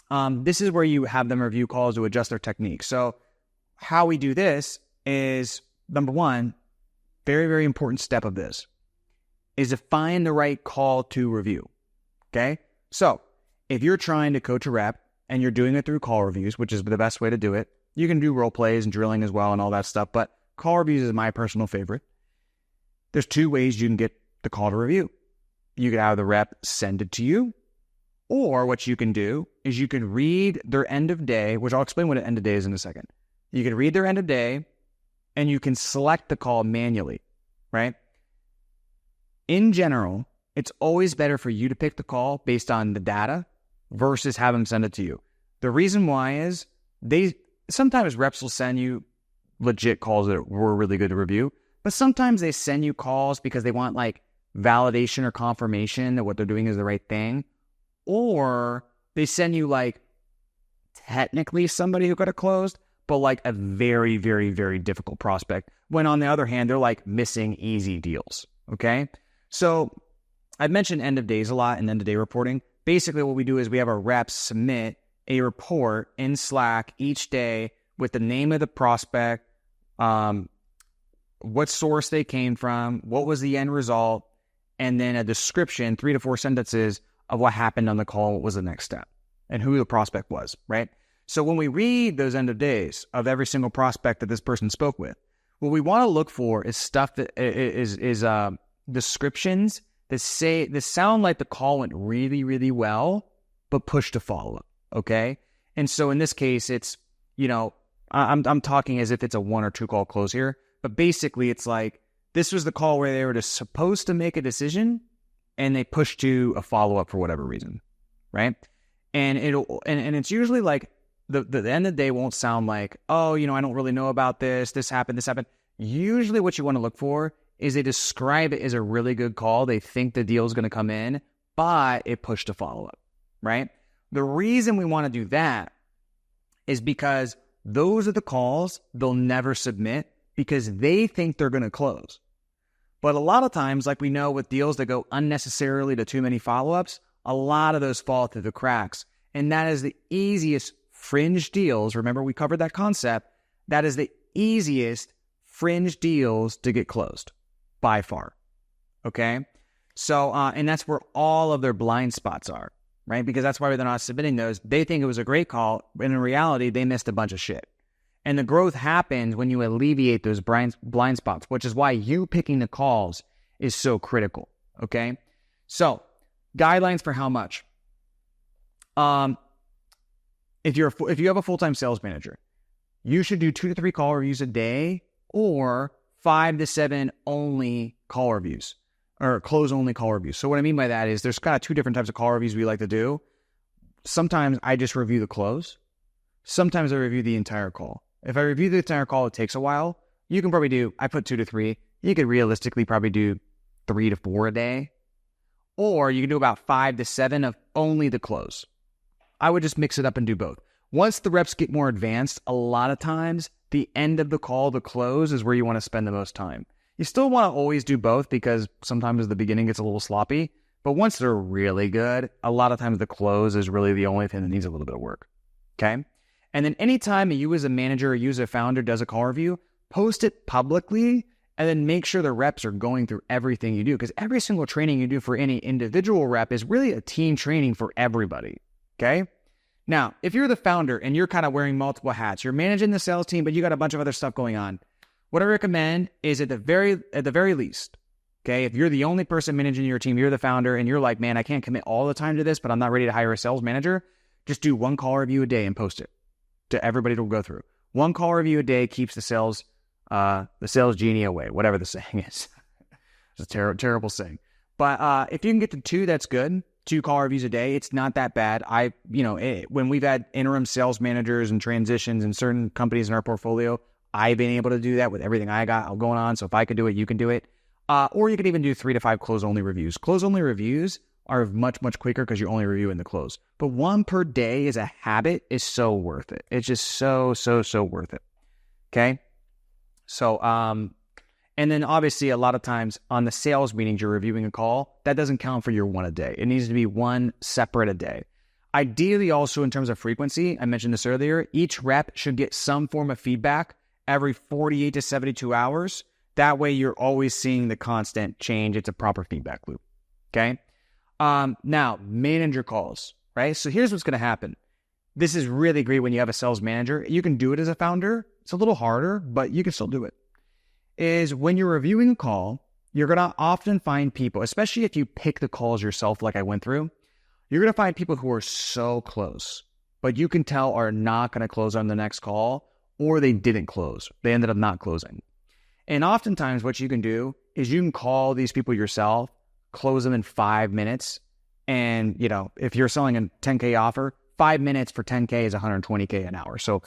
this is where you have them review calls to adjust their technique. So how we do this is, number one, very, very important step of this is to find the right call to review. Okay? So if you're trying to coach a rep and you're doing it through call reviews, which is the best way to do it, you can do role plays and drilling as well and all that stuff, but call reviews is my personal favorite. There's 2 ways you can get the call to review. You can have the rep send it to you, or what you can do is you can read their end of day, which I'll explain what an end of day is in a second. You can read their end of day and you can select the call manually, right? In general, it's always better for you to pick the call based on the data versus have them send it to you. The reason why is sometimes reps will send you legit calls that were really good to review, but sometimes they send you calls because they want like validation or confirmation that what they're doing is the right thing. Or they send you like technically somebody who could have closed, but like a very, very, very difficult prospect. When on the other hand, they're like missing easy deals. Okay. So I've mentioned end of days a lot in end of day reporting. Basically what we do is we have our reps submit a report in Slack each day with the name of the prospect, what source they came from, what was the end result, and then a description, 3 to 4 sentences of what happened on the call, what was the next step, and who the prospect was, right? So when we read those end of days of every single prospect that this person spoke with, what we want to look for is stuff that is descriptions that sound like the call went really, really well, but push to follow up, okay? And so in this case, it's, I'm talking as if it's a 1 or 2 call close here, but basically it's like, this was the call where they were just supposed to make a decision and they push to a follow-up for whatever reason, right? And it's usually like the end of the day won't sound like, oh, I don't really know about this happened. Usually what you want to look for is they describe it as a really good call. They think the deal is going to come in, but it pushed to follow-up, right? The reason we want to do that is because those are the calls they'll never submit because they think they're going to close. But a lot of times, like we know with deals that go unnecessarily to too many follow-ups, a lot of those fall through the cracks. And that is the easiest fringe deals. Remember, we covered that concept. That is the easiest fringe deals to get closed by far. Okay? So, and that's where all of their blind spots are, right? Because that's why they're not submitting those. They think it was a great call, but in reality, they missed a bunch of shit. And the growth happens when you alleviate those blind spots, which is why you picking the calls is so critical, okay? So, guidelines for how much. If you have a full-time sales manager, you should do 2 to 3 call reviews a day or 5 to 7 only call reviews or close-only call reviews. So what I mean by that is there's kind of 2 different types of call reviews we like to do. Sometimes I just review the close. Sometimes I review the entire call. If I review the entire call, it takes a while. You can probably I put 2 to 3. You could realistically probably do 3 to 4 a day. Or you can do about 5 to 7 of only the close. I would just mix it up and do both. Once the reps get more advanced, a lot of times the end of the call, the close, is where you want to spend the most time. You still want to always do both because sometimes the beginning gets a little sloppy. But once they're really good, a lot of times the close is really the only thing that needs a little bit of work. Okay? And then anytime you as a manager or you as a founder does a call review, post it publicly and then make sure the reps are going through everything you do. Because every single training you do for any individual rep is really a team training for everybody. Okay? Now, if you're the founder and you're kind of wearing multiple hats, you're managing the sales team, but you got a bunch of other stuff going on, what I recommend is at the very least, okay, if you're the only person managing your team, you're the founder, and you're like, man, I can't commit all the time to this, but I'm not ready to hire a sales manager, just do 1 call review a day and post it to everybody to go through. 1 call review a day keeps the sales genie away, whatever the saying is. It's a terrible saying. But if you can get to 2, that's good. 2 call reviews a day, it's not that bad. When we've had interim sales managers and transitions in certain companies in our portfolio, I've been able to do that with everything I got going on. So if I could do it, you can do it. Or you could even do 3 to 5 close-only reviews. Close-only reviews are much, much quicker because you're only reviewing the close. But 1 per day as a habit is so worth it. It's just so worth it. Okay? So, and then obviously a lot of times on the sales meetings, you're reviewing a call. That doesn't count for your 1 a day. It needs to be 1 separate a day. Ideally also in terms of frequency, I mentioned this earlier, each rep should get some form of feedback every 48 to 72 hours. That way you're always seeing the constant change. It's a proper feedback loop. Okay? Now, manager calls, right? So here's what's going to happen. This is really great when you have a sales manager. You can do it as a founder. It's a little harder, but you can still do it. Is when you're reviewing a call, you're going to often find people, especially if you pick the calls yourself like I went through, you're going to find people who are so close, but you can tell are not going to close on the next call, or they didn't close. They ended up not closing. And oftentimes what you can do is you can call these people yourself, close them in 5 minutes. And, if you're selling a 10K offer, 5 minutes for 10K is 120K an hour. So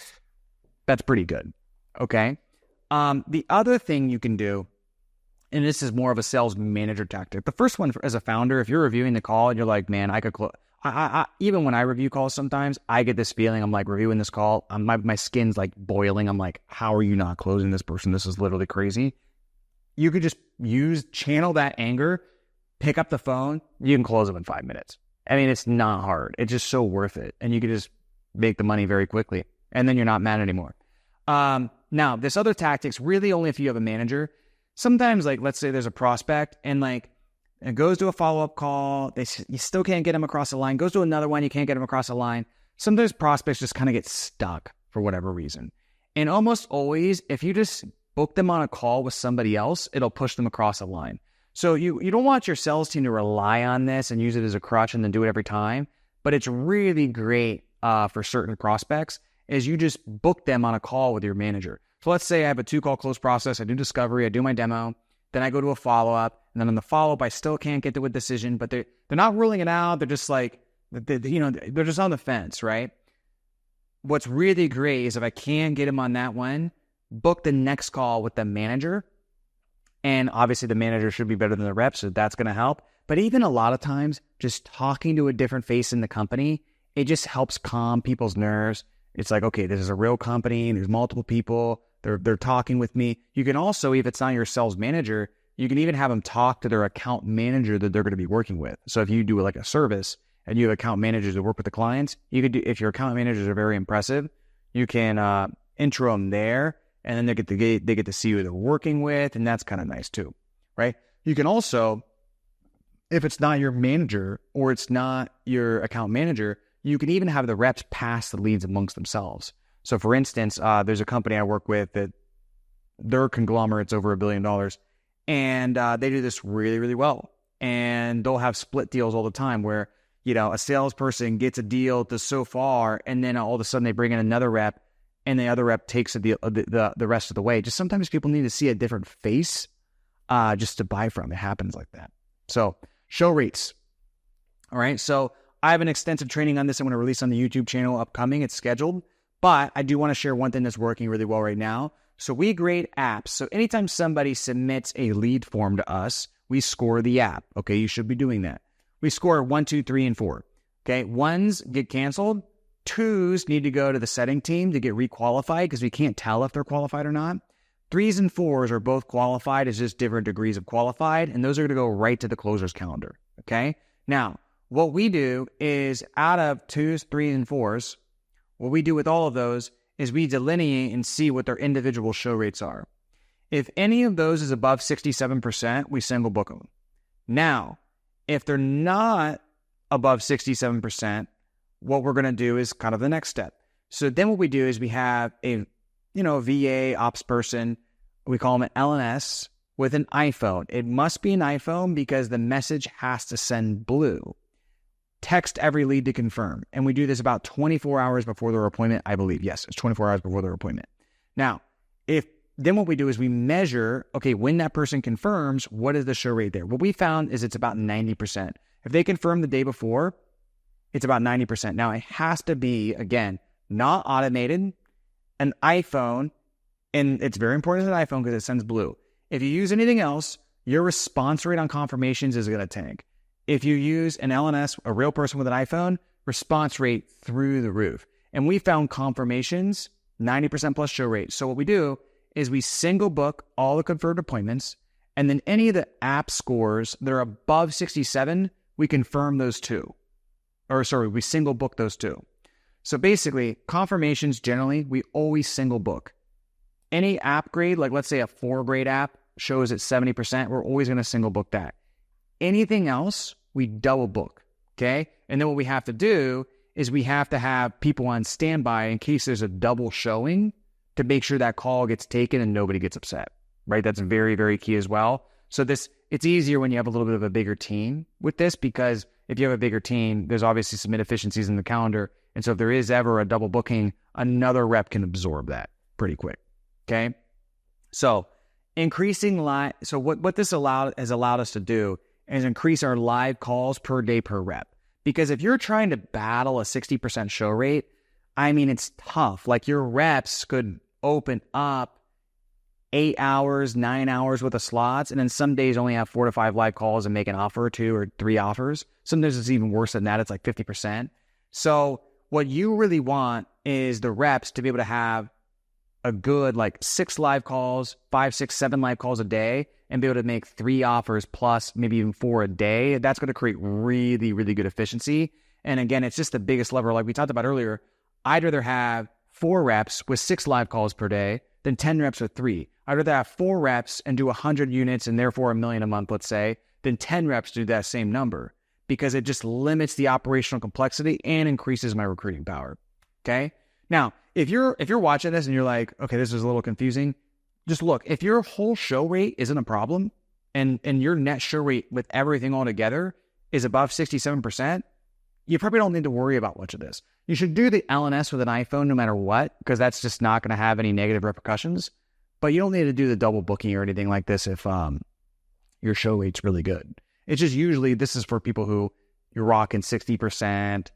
that's pretty good. Okay. The other thing you can do, and this is more of a sales manager tactic. The first one as a founder, if you're reviewing the call and you're like, man, I could close. Even when I review calls, sometimes I get this feeling. I'm like reviewing this call. My skin's like boiling. I'm like, how are you not closing this person? This is literally crazy. You could just channel that anger, pick up the phone. You can close them in 5 minutes. I mean, it's not hard. It's just so worth it. And you can just make the money very quickly. And then you're not mad anymore. Now, this other tactic's really only if you have a manager. Sometimes, let's say there's a prospect and it goes to a follow-up call. You still can't get them across the line. Goes to another one. You can't get them across the line. Sometimes prospects just kind of get stuck for whatever reason. And almost always, if you just book them on a call with somebody else, it'll push them across the line. So you don't want your sales team to rely on this and use it as a crutch and then do it every time. But it's really great for certain prospects is you just book them on a call with your manager. So let's say I have a 2-call close process. I do discovery. I do my demo. Then I go to a follow-up. And then on the follow-up, I still can't get to a decision. But they're not ruling it out. They're just they're just on the fence, right? What's really great is if I can get them on that one, book the next call with the manager. And obviously the manager should be better than the rep, so that's going to help. But even a lot of times, just talking to a different face in the company, it just helps calm people's nerves. It's like, okay, this is a real company. There's multiple people. They're talking with me. You can also, if it's not your sales manager, you can even have them talk to their account manager that they're going to be working with. So if you do like a service and you have account managers that work with the clients, you could do, if your account managers are very impressive, you can intro them there, and then they get to see who they're working with, and that's kind of nice too, right? You can also, if it's not your manager or it's not your account manager, you can even have the reps pass the leads amongst themselves. So for instance, there's a company I work with that their conglomerate's over $1 billion, and they do this really, really well. And they'll have split deals all the time where, you know, a salesperson gets a deal to so far, and then all of a sudden they bring in another rep, and the other rep takes the rest of the way. Just sometimes people need to see a different face just to buy from. It happens like that. So show rates. All right. So I have an extensive training on this I'm going to release on the YouTube channel upcoming. It's scheduled. But I do want to share one thing that's working really well right now. So we grade apps. So anytime somebody submits a lead form to us, we score the app. Okay, you should be doing that. We score 1, 2, 3, and 4. Okay, 1s get canceled. 2s need to go to the setting team to get requalified because we can't tell if they're qualified or not. 3s and 4s are both qualified. It's just different degrees of qualified, and those are going to go right to the closer's calendar. Okay, now what we do is out of 2s, 3s, and 4s, what we do with all of those is we delineate and see what their individual show rates are. If any of those is above 67%, we single book them. Now, if they're not above 67%, what we're going to do is kind of the next step. So then what we do is we have a VA ops person. We call them an LNS with an iPhone. It must be an iPhone because the message has to send blue. Text every lead to confirm. And we do this about 24 hours before their appointment, I believe. Yes, it's 24 hours before their appointment. Now, then what we do is we measure, okay, when that person confirms, what is the show rate there? What we found is it's about 90%. If they confirm the day before, it's about 90%. Now, it has to be, again, not automated, an iPhone, and it's very important as an iPhone because it sends blue. If you use anything else, your response rate on confirmations is going to tank. If you use an LNS, a real person with an iPhone, response rate through the roof. And we found confirmations, 90% plus show rate. So what we do is we single book all the confirmed appointments, and then any of the app scores that are above 67, we confirm those two. We single book those two. So basically, confirmations generally, we always single book. Any app grade, like let's say a 4 grade app shows at 70%, we're always going to single book that. Anything else, we double book, okay? And then what we have to do is we have to have people on standby in case there's a double showing to make sure that call gets taken and nobody gets upset, right? That's very, very key as well. So it's easier when you have a little bit of a bigger team with this because if you have a bigger team, there's obviously some inefficiencies in the calendar. And so if there is ever a double booking, another rep can absorb that pretty quick, okay? So so what this has allowed us to do is increase our live calls per day per rep. Because if you're trying to battle a 60% show rate, I mean, it's tough. Like your reps could open up 8 hours, 9 hours worth of slots, and then some days only have 4 to 5 live calls and make an offer or 2 or 3 offers. Sometimes it's even worse than that. It's like 50%. So what you really want is the reps to be able to have a good 6 live calls, 5, 6, 7 live calls a day, and be able to make 3 offers plus maybe even 4 a day. That's going to create really, really good efficiency. And again, it's just the biggest lever. Like we talked about earlier, I'd rather have 4 reps with 6 live calls per day than 10 reps with 3. I'd rather have 4 reps and do 100 units and therefore $1 million a month, let's say, than 10 reps do that same number because it just limits the operational complexity and increases my recruiting power. Okay. Now, if you're watching this and you're like, okay, this is a little confusing, just look, if your whole show rate isn't a problem and your net show rate with everything all together is above 67%, you probably don't need to worry about much of this. You should do the LNS with an iPhone no matter what, because that's just not going to have any negative repercussions. But you don't need to do the double booking or anything like this if your show rate's really good. It's just usually this is for people who you're rocking 60%,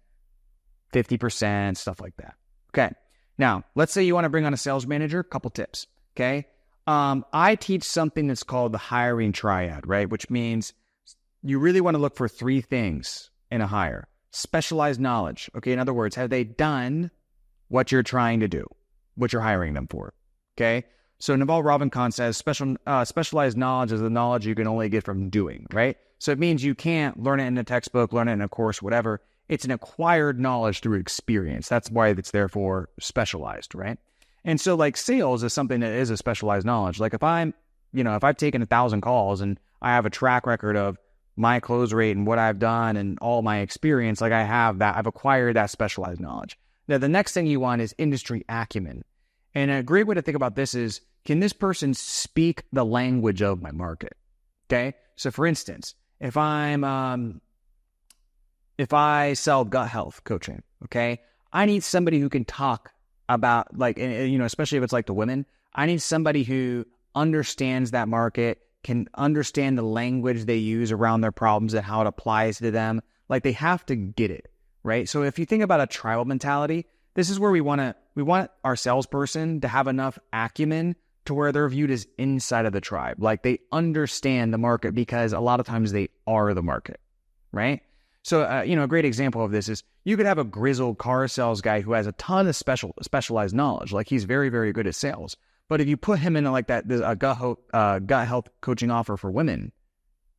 50%, stuff like that. Okay. Now, let's say you want to bring on a sales manager, couple tips. Okay. I teach something that's called the hiring triad, right? Which means you really want to look for 3 things in a hire. Specialized knowledge. Okay. In other words, have they done what you're trying to do, what you're hiring them for? Okay. So Naval Ravikant says specialized knowledge is the knowledge you can only get from doing, right? So it means you can't learn it in a textbook, learn it in a course, whatever. It's an acquired knowledge through experience. That's why it's therefore specialized, right? And so like sales is something that is a specialized knowledge. Like if I've taken 1,000 calls and I have a track record of my close rate and what I've done and all my experience, like I've acquired that specialized knowledge. Now, the next thing you want is industry acumen. And a great way to think about this is, can this person speak the language of my market? Okay. So for instance, if I sell gut health coaching, okay, I need somebody who can talk about especially if it's like the women, I need somebody who understands that market, can understand the language they use around their problems and how it applies to them. Like they have to get it, right? So if you think about a tribal mentality, this is where we want our salesperson to have enough acumen to where they're viewed as inside of the tribe. Like they understand the market because a lot of times they are the market, right? So, a great example of this is you could have a grizzled car sales guy who has a ton of specialized knowledge. Like he's very, very good at sales. But if you put him into like that, gut health coaching offer for women,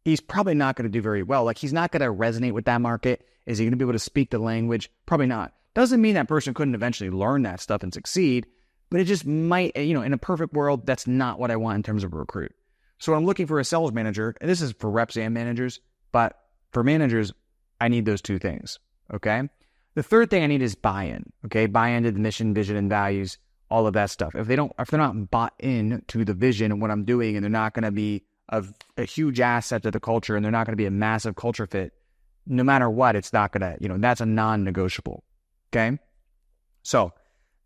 he's probably not going to do very well. Like he's not going to resonate with that market. Is he going to be able to speak the language? Probably not. Doesn't mean that person couldn't eventually learn that stuff and succeed, but it just might, in a perfect world, that's not what I want in terms of a recruit. So I'm looking for a sales manager, and this is for reps and managers, but for managers, I need those two things, okay? The third thing I need is buy-in, okay? Buy-in to the mission, vision, and values, all of that stuff. If they're not bought in to the vision and what I'm doing, and they're not going to be a huge asset to the culture, and they're not going to be a massive culture fit, no matter what, it's not going to, that's a non-negotiable, okay? So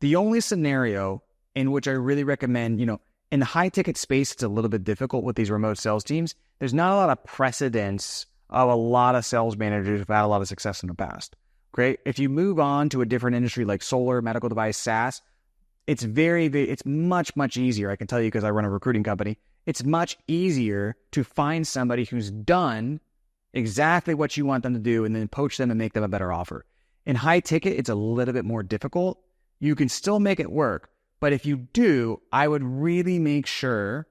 the only scenario in which I really recommend, in the high-ticket space, it's a little bit difficult with these remote sales teams. There's not a lot of precedence of a lot of sales managers who've had a lot of success in the past. Great. If you move on to a different industry like solar, medical device, SaaS, it's it's much, much easier. I can tell you because I run a recruiting company. It's much easier to find somebody who's done exactly what you want them to do and then poach them and make them a better offer. In high ticket, it's a little bit more difficult. You can still make it work. But if you do, I would really make sure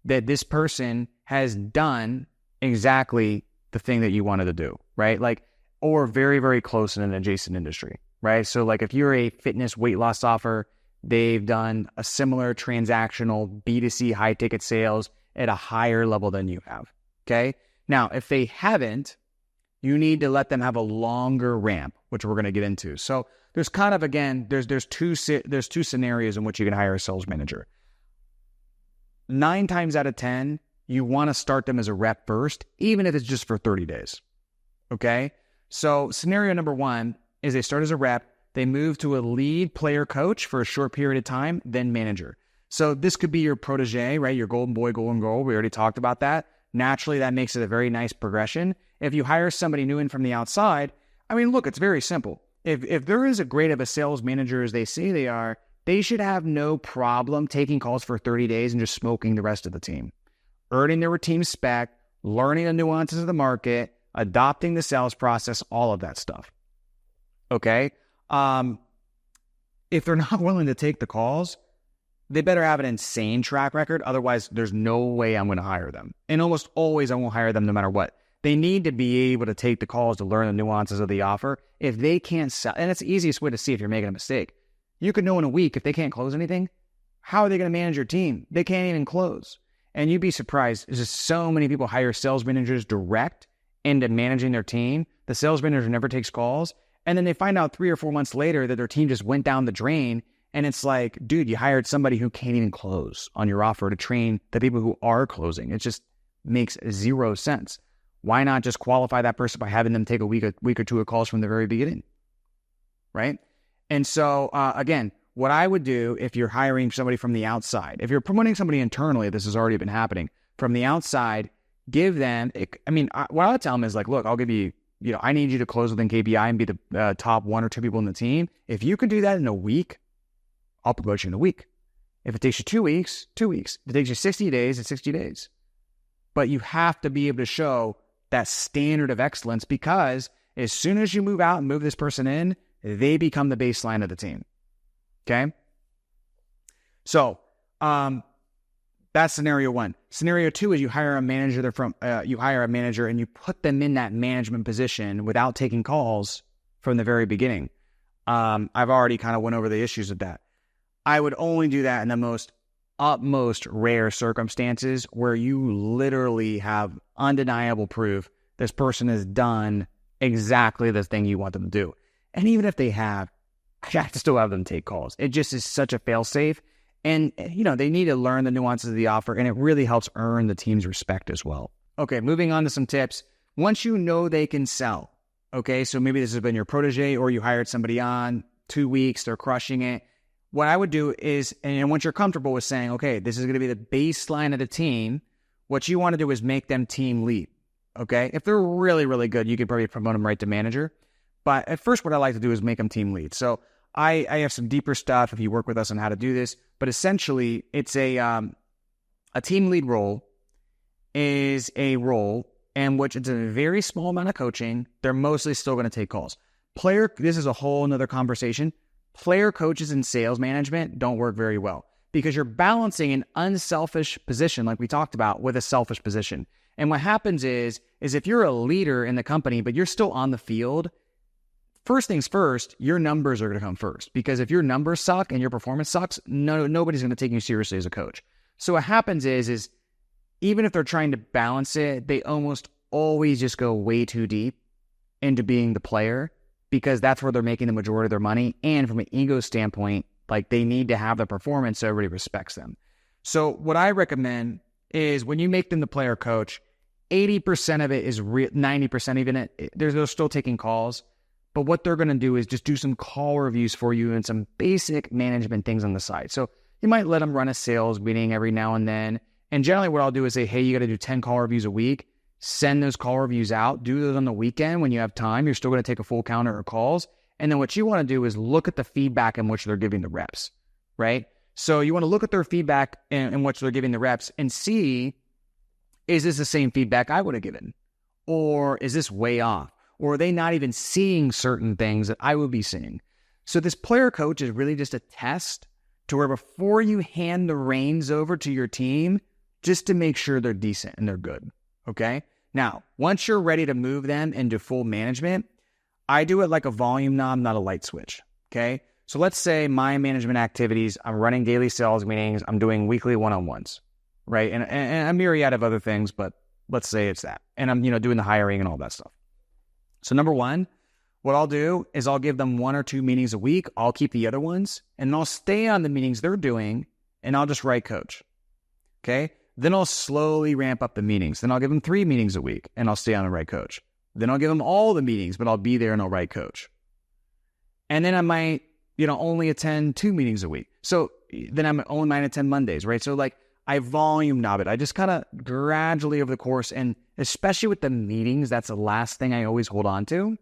that this person has done exactly the thing that you wanted to do, right? Like, or very, very close in an adjacent industry, right? So like if you're a fitness weight loss offer, they've done a similar transactional B2C high ticket sales at a higher level than you have, okay? Now, if they haven't, you need to let them have a longer ramp, which we're going to get into. So there's kind of, again, there's two scenarios in which you can hire a sales manager. 9 times out of 10, you want to start them as a rep first, even if it's just for 30 days, okay? So scenario number 1 is they start as a rep, they move to a lead player coach for a short period of time, then manager. So this could be your protege, right? Your golden boy, golden girl. We already talked about that. Naturally, that makes it a very nice progression. If you hire somebody new in from the outside, I mean, look, it's very simple. If they're as great of a sales manager as they say they are, they should have no problem taking calls for 30 days and just smoking the rest of the team. Earning their team spec, learning the nuances of the market, adopting the sales process, all of that stuff. Okay? If they're not willing to take the calls, they better have an insane track record. Otherwise, there's no way I'm going to hire them. And almost always I won't hire them no matter what. They need to be able to take the calls to learn the nuances of the offer. If they can't sell, and it's the easiest way to see if you're making a mistake. You could know in a week if they can't close anything. How are they going to manage your team? They can't even close. And you'd be surprised. There's just so many people hire sales managers direct into managing their team. The sales manager never takes calls. And then they find out 3 or 4 months later that their team just went down the drain. And it's like, dude, you hired somebody who can't even close on your offer to train the people who are closing. It just makes zero sense. Why not just qualify that person by having them take a week or two of calls from the very beginning, right? And so, again, what I would do if you're hiring somebody from the outside, if you're promoting somebody internally, this has already been happening, from the outside, give them, what I would tell them is like, look, I'll give you, I need you to close within KPI and be the top 1 or 2 people in the team. If you can do that in a week, I'll promote you in a week. If it takes you 2 weeks, 2 weeks. If it takes you 60 days, it's 60 days. But you have to be able to show that standard of excellence, because as soon as you move out and move this person in, they become the baseline of the team. Okay? So That's scenario one. Scenario two is you hire a manager and you put them in that management position without taking calls from the very beginning. I've already kind of went over the issues of that. I would only do that in the utmost rare circumstances where you literally have undeniable proof this person has done exactly the thing you want them to do. And even if they have, I have to still have them take calls. It just is such a fail-safe. And, they need to learn the nuances of the offer, and it really helps earn the team's respect as well. Okay, moving on to some tips. Once you know they can sell, okay, so maybe this has been your protege or you hired somebody on 2 weeks, they're crushing it. What I would do is, and once you're comfortable with saying, okay, this is going to be the baseline of the team, what you want to do is make them team lead, okay? If they're really, really good, you could probably promote them right to manager. But at first, what I like to do is make them team lead. So I have some deeper stuff if you work with us on how to do this. But essentially, it's a team lead role is a role in which it's a very small amount of coaching. They're mostly still going to take calls. This is a whole nother conversation. Player coaches in sales management don't work very well because you're balancing an unselfish position, like we talked about, with a selfish position. And what happens is if you're a leader in the company, but you're still on the field, first things first, your numbers are going to come first, because if your numbers suck and your performance sucks, nobody's going to take you seriously as a coach. So what happens is even if they're trying to balance it, they almost always just go way too deep into being the player, because that's where they're making the majority of their money. And from an ego standpoint, like, they need to have the performance so everybody respects them. So what I recommend is when you make them the player coach, 80% of it is 90% even they're still taking calls. But what they're going to do is just do some call reviews for you and some basic management things on the side. So you might let them run a sales meeting every now and then. And generally what I'll do is say, hey, you got to do 10 call reviews a week. Send those call reviews out. Do those on the weekend when you have time. You're still going to take a full counter of calls. And then what you want to do is look at the feedback in which they're giving the reps, right? So you want to look at their feedback in which they're giving the reps and see, is this the same feedback I would have given? Or is this way off? Or are they not even seeing certain things that I would be seeing? So this player coach is really just a test to where before you hand the reins over to your team, just to make sure they're decent and they're good, okay? Now, once you're ready to move them into full management, I do it like a volume knob, not a light switch, okay? So let's say my management activities, I'm running daily sales meetings, I'm doing weekly one-on-ones, right? And a myriad of other things, but let's say it's that. And I'm, doing the hiring and all that stuff. So number one, what I'll do is I'll give them 1 or 2 meetings a week. I'll keep the other ones, and I'll stay on the meetings they're doing, and I'll just write coach, okay? Then I'll slowly ramp up the meetings. Then I'll give them 3 meetings a week, and I'll stay on and write coach. Then I'll give them all the meetings, but I'll be there and I'll write coach. And then I might, only attend 2 meetings a week. So then I only might attend Mondays, right? So like I volume knob it. I just kind of gradually over the course, and especially with the meetings, that's the last thing I always hold on to.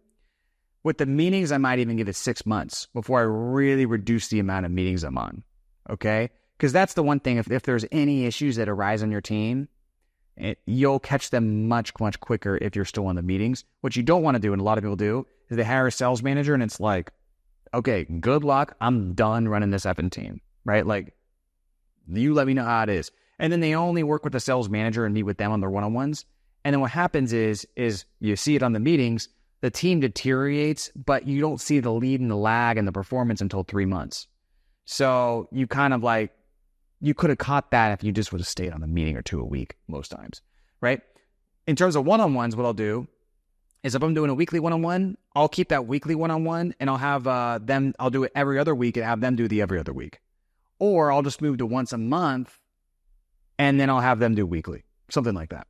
With the meetings, I might even give it 6 months before I really reduce the amount of meetings I'm on, okay? Because that's the one thing, if there's any issues that arise on your team, you'll catch them much, much quicker if you're still on the meetings. What you don't want to do, and a lot of people do, is they hire a sales manager and it's like, okay, good luck, I'm done running this effing team, right? Like, you let me know how it is. And then they only work with the sales manager and meet with them on their one-on-ones. And then what happens is you see it on the meetings, the team deteriorates, but you don't see the lead and the lag and the performance until 3 months. So you kind of like, you could have caught that if you just would have stayed on a meeting or 2 a week most times, right? In terms of one-on-ones, what I'll do is if I'm doing a weekly one-on-one, I'll keep that weekly one-on-one and I'll have I'll do it every other week and have them do the every other week. Or I'll just move to once a month and then I'll have them do weekly, something like that.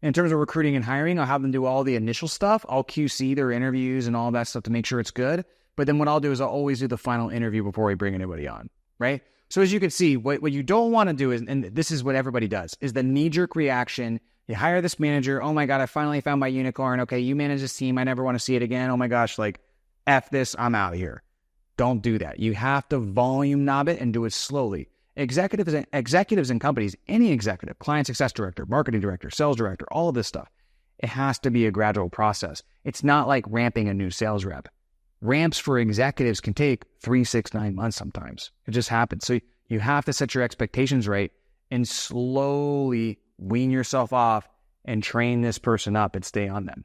In terms of recruiting and hiring, I'll have them do all the initial stuff. I'll QC their interviews and all that stuff to make sure it's good. But then what I'll do is I'll always do the final interview before we bring anybody on, right? So as you can see, what you don't want to do is, and this is what everybody does, is the knee-jerk reaction. You hire this manager. Oh my God, I finally found my unicorn. Okay, you manage this team. I never want to see it again. Oh my gosh, like, F this, I'm out of here. Don't do that. You have to volume knob it and do it slowly. Executives in companies, any executive, client success director, marketing director, sales director, all of this stuff, it has to be a gradual process. It's not like ramping a new sales rep. Ramps for executives can take 3, 6, 9 months sometimes. It just happens. So You have to set your expectations right and slowly wean yourself off and train this person up and stay on them.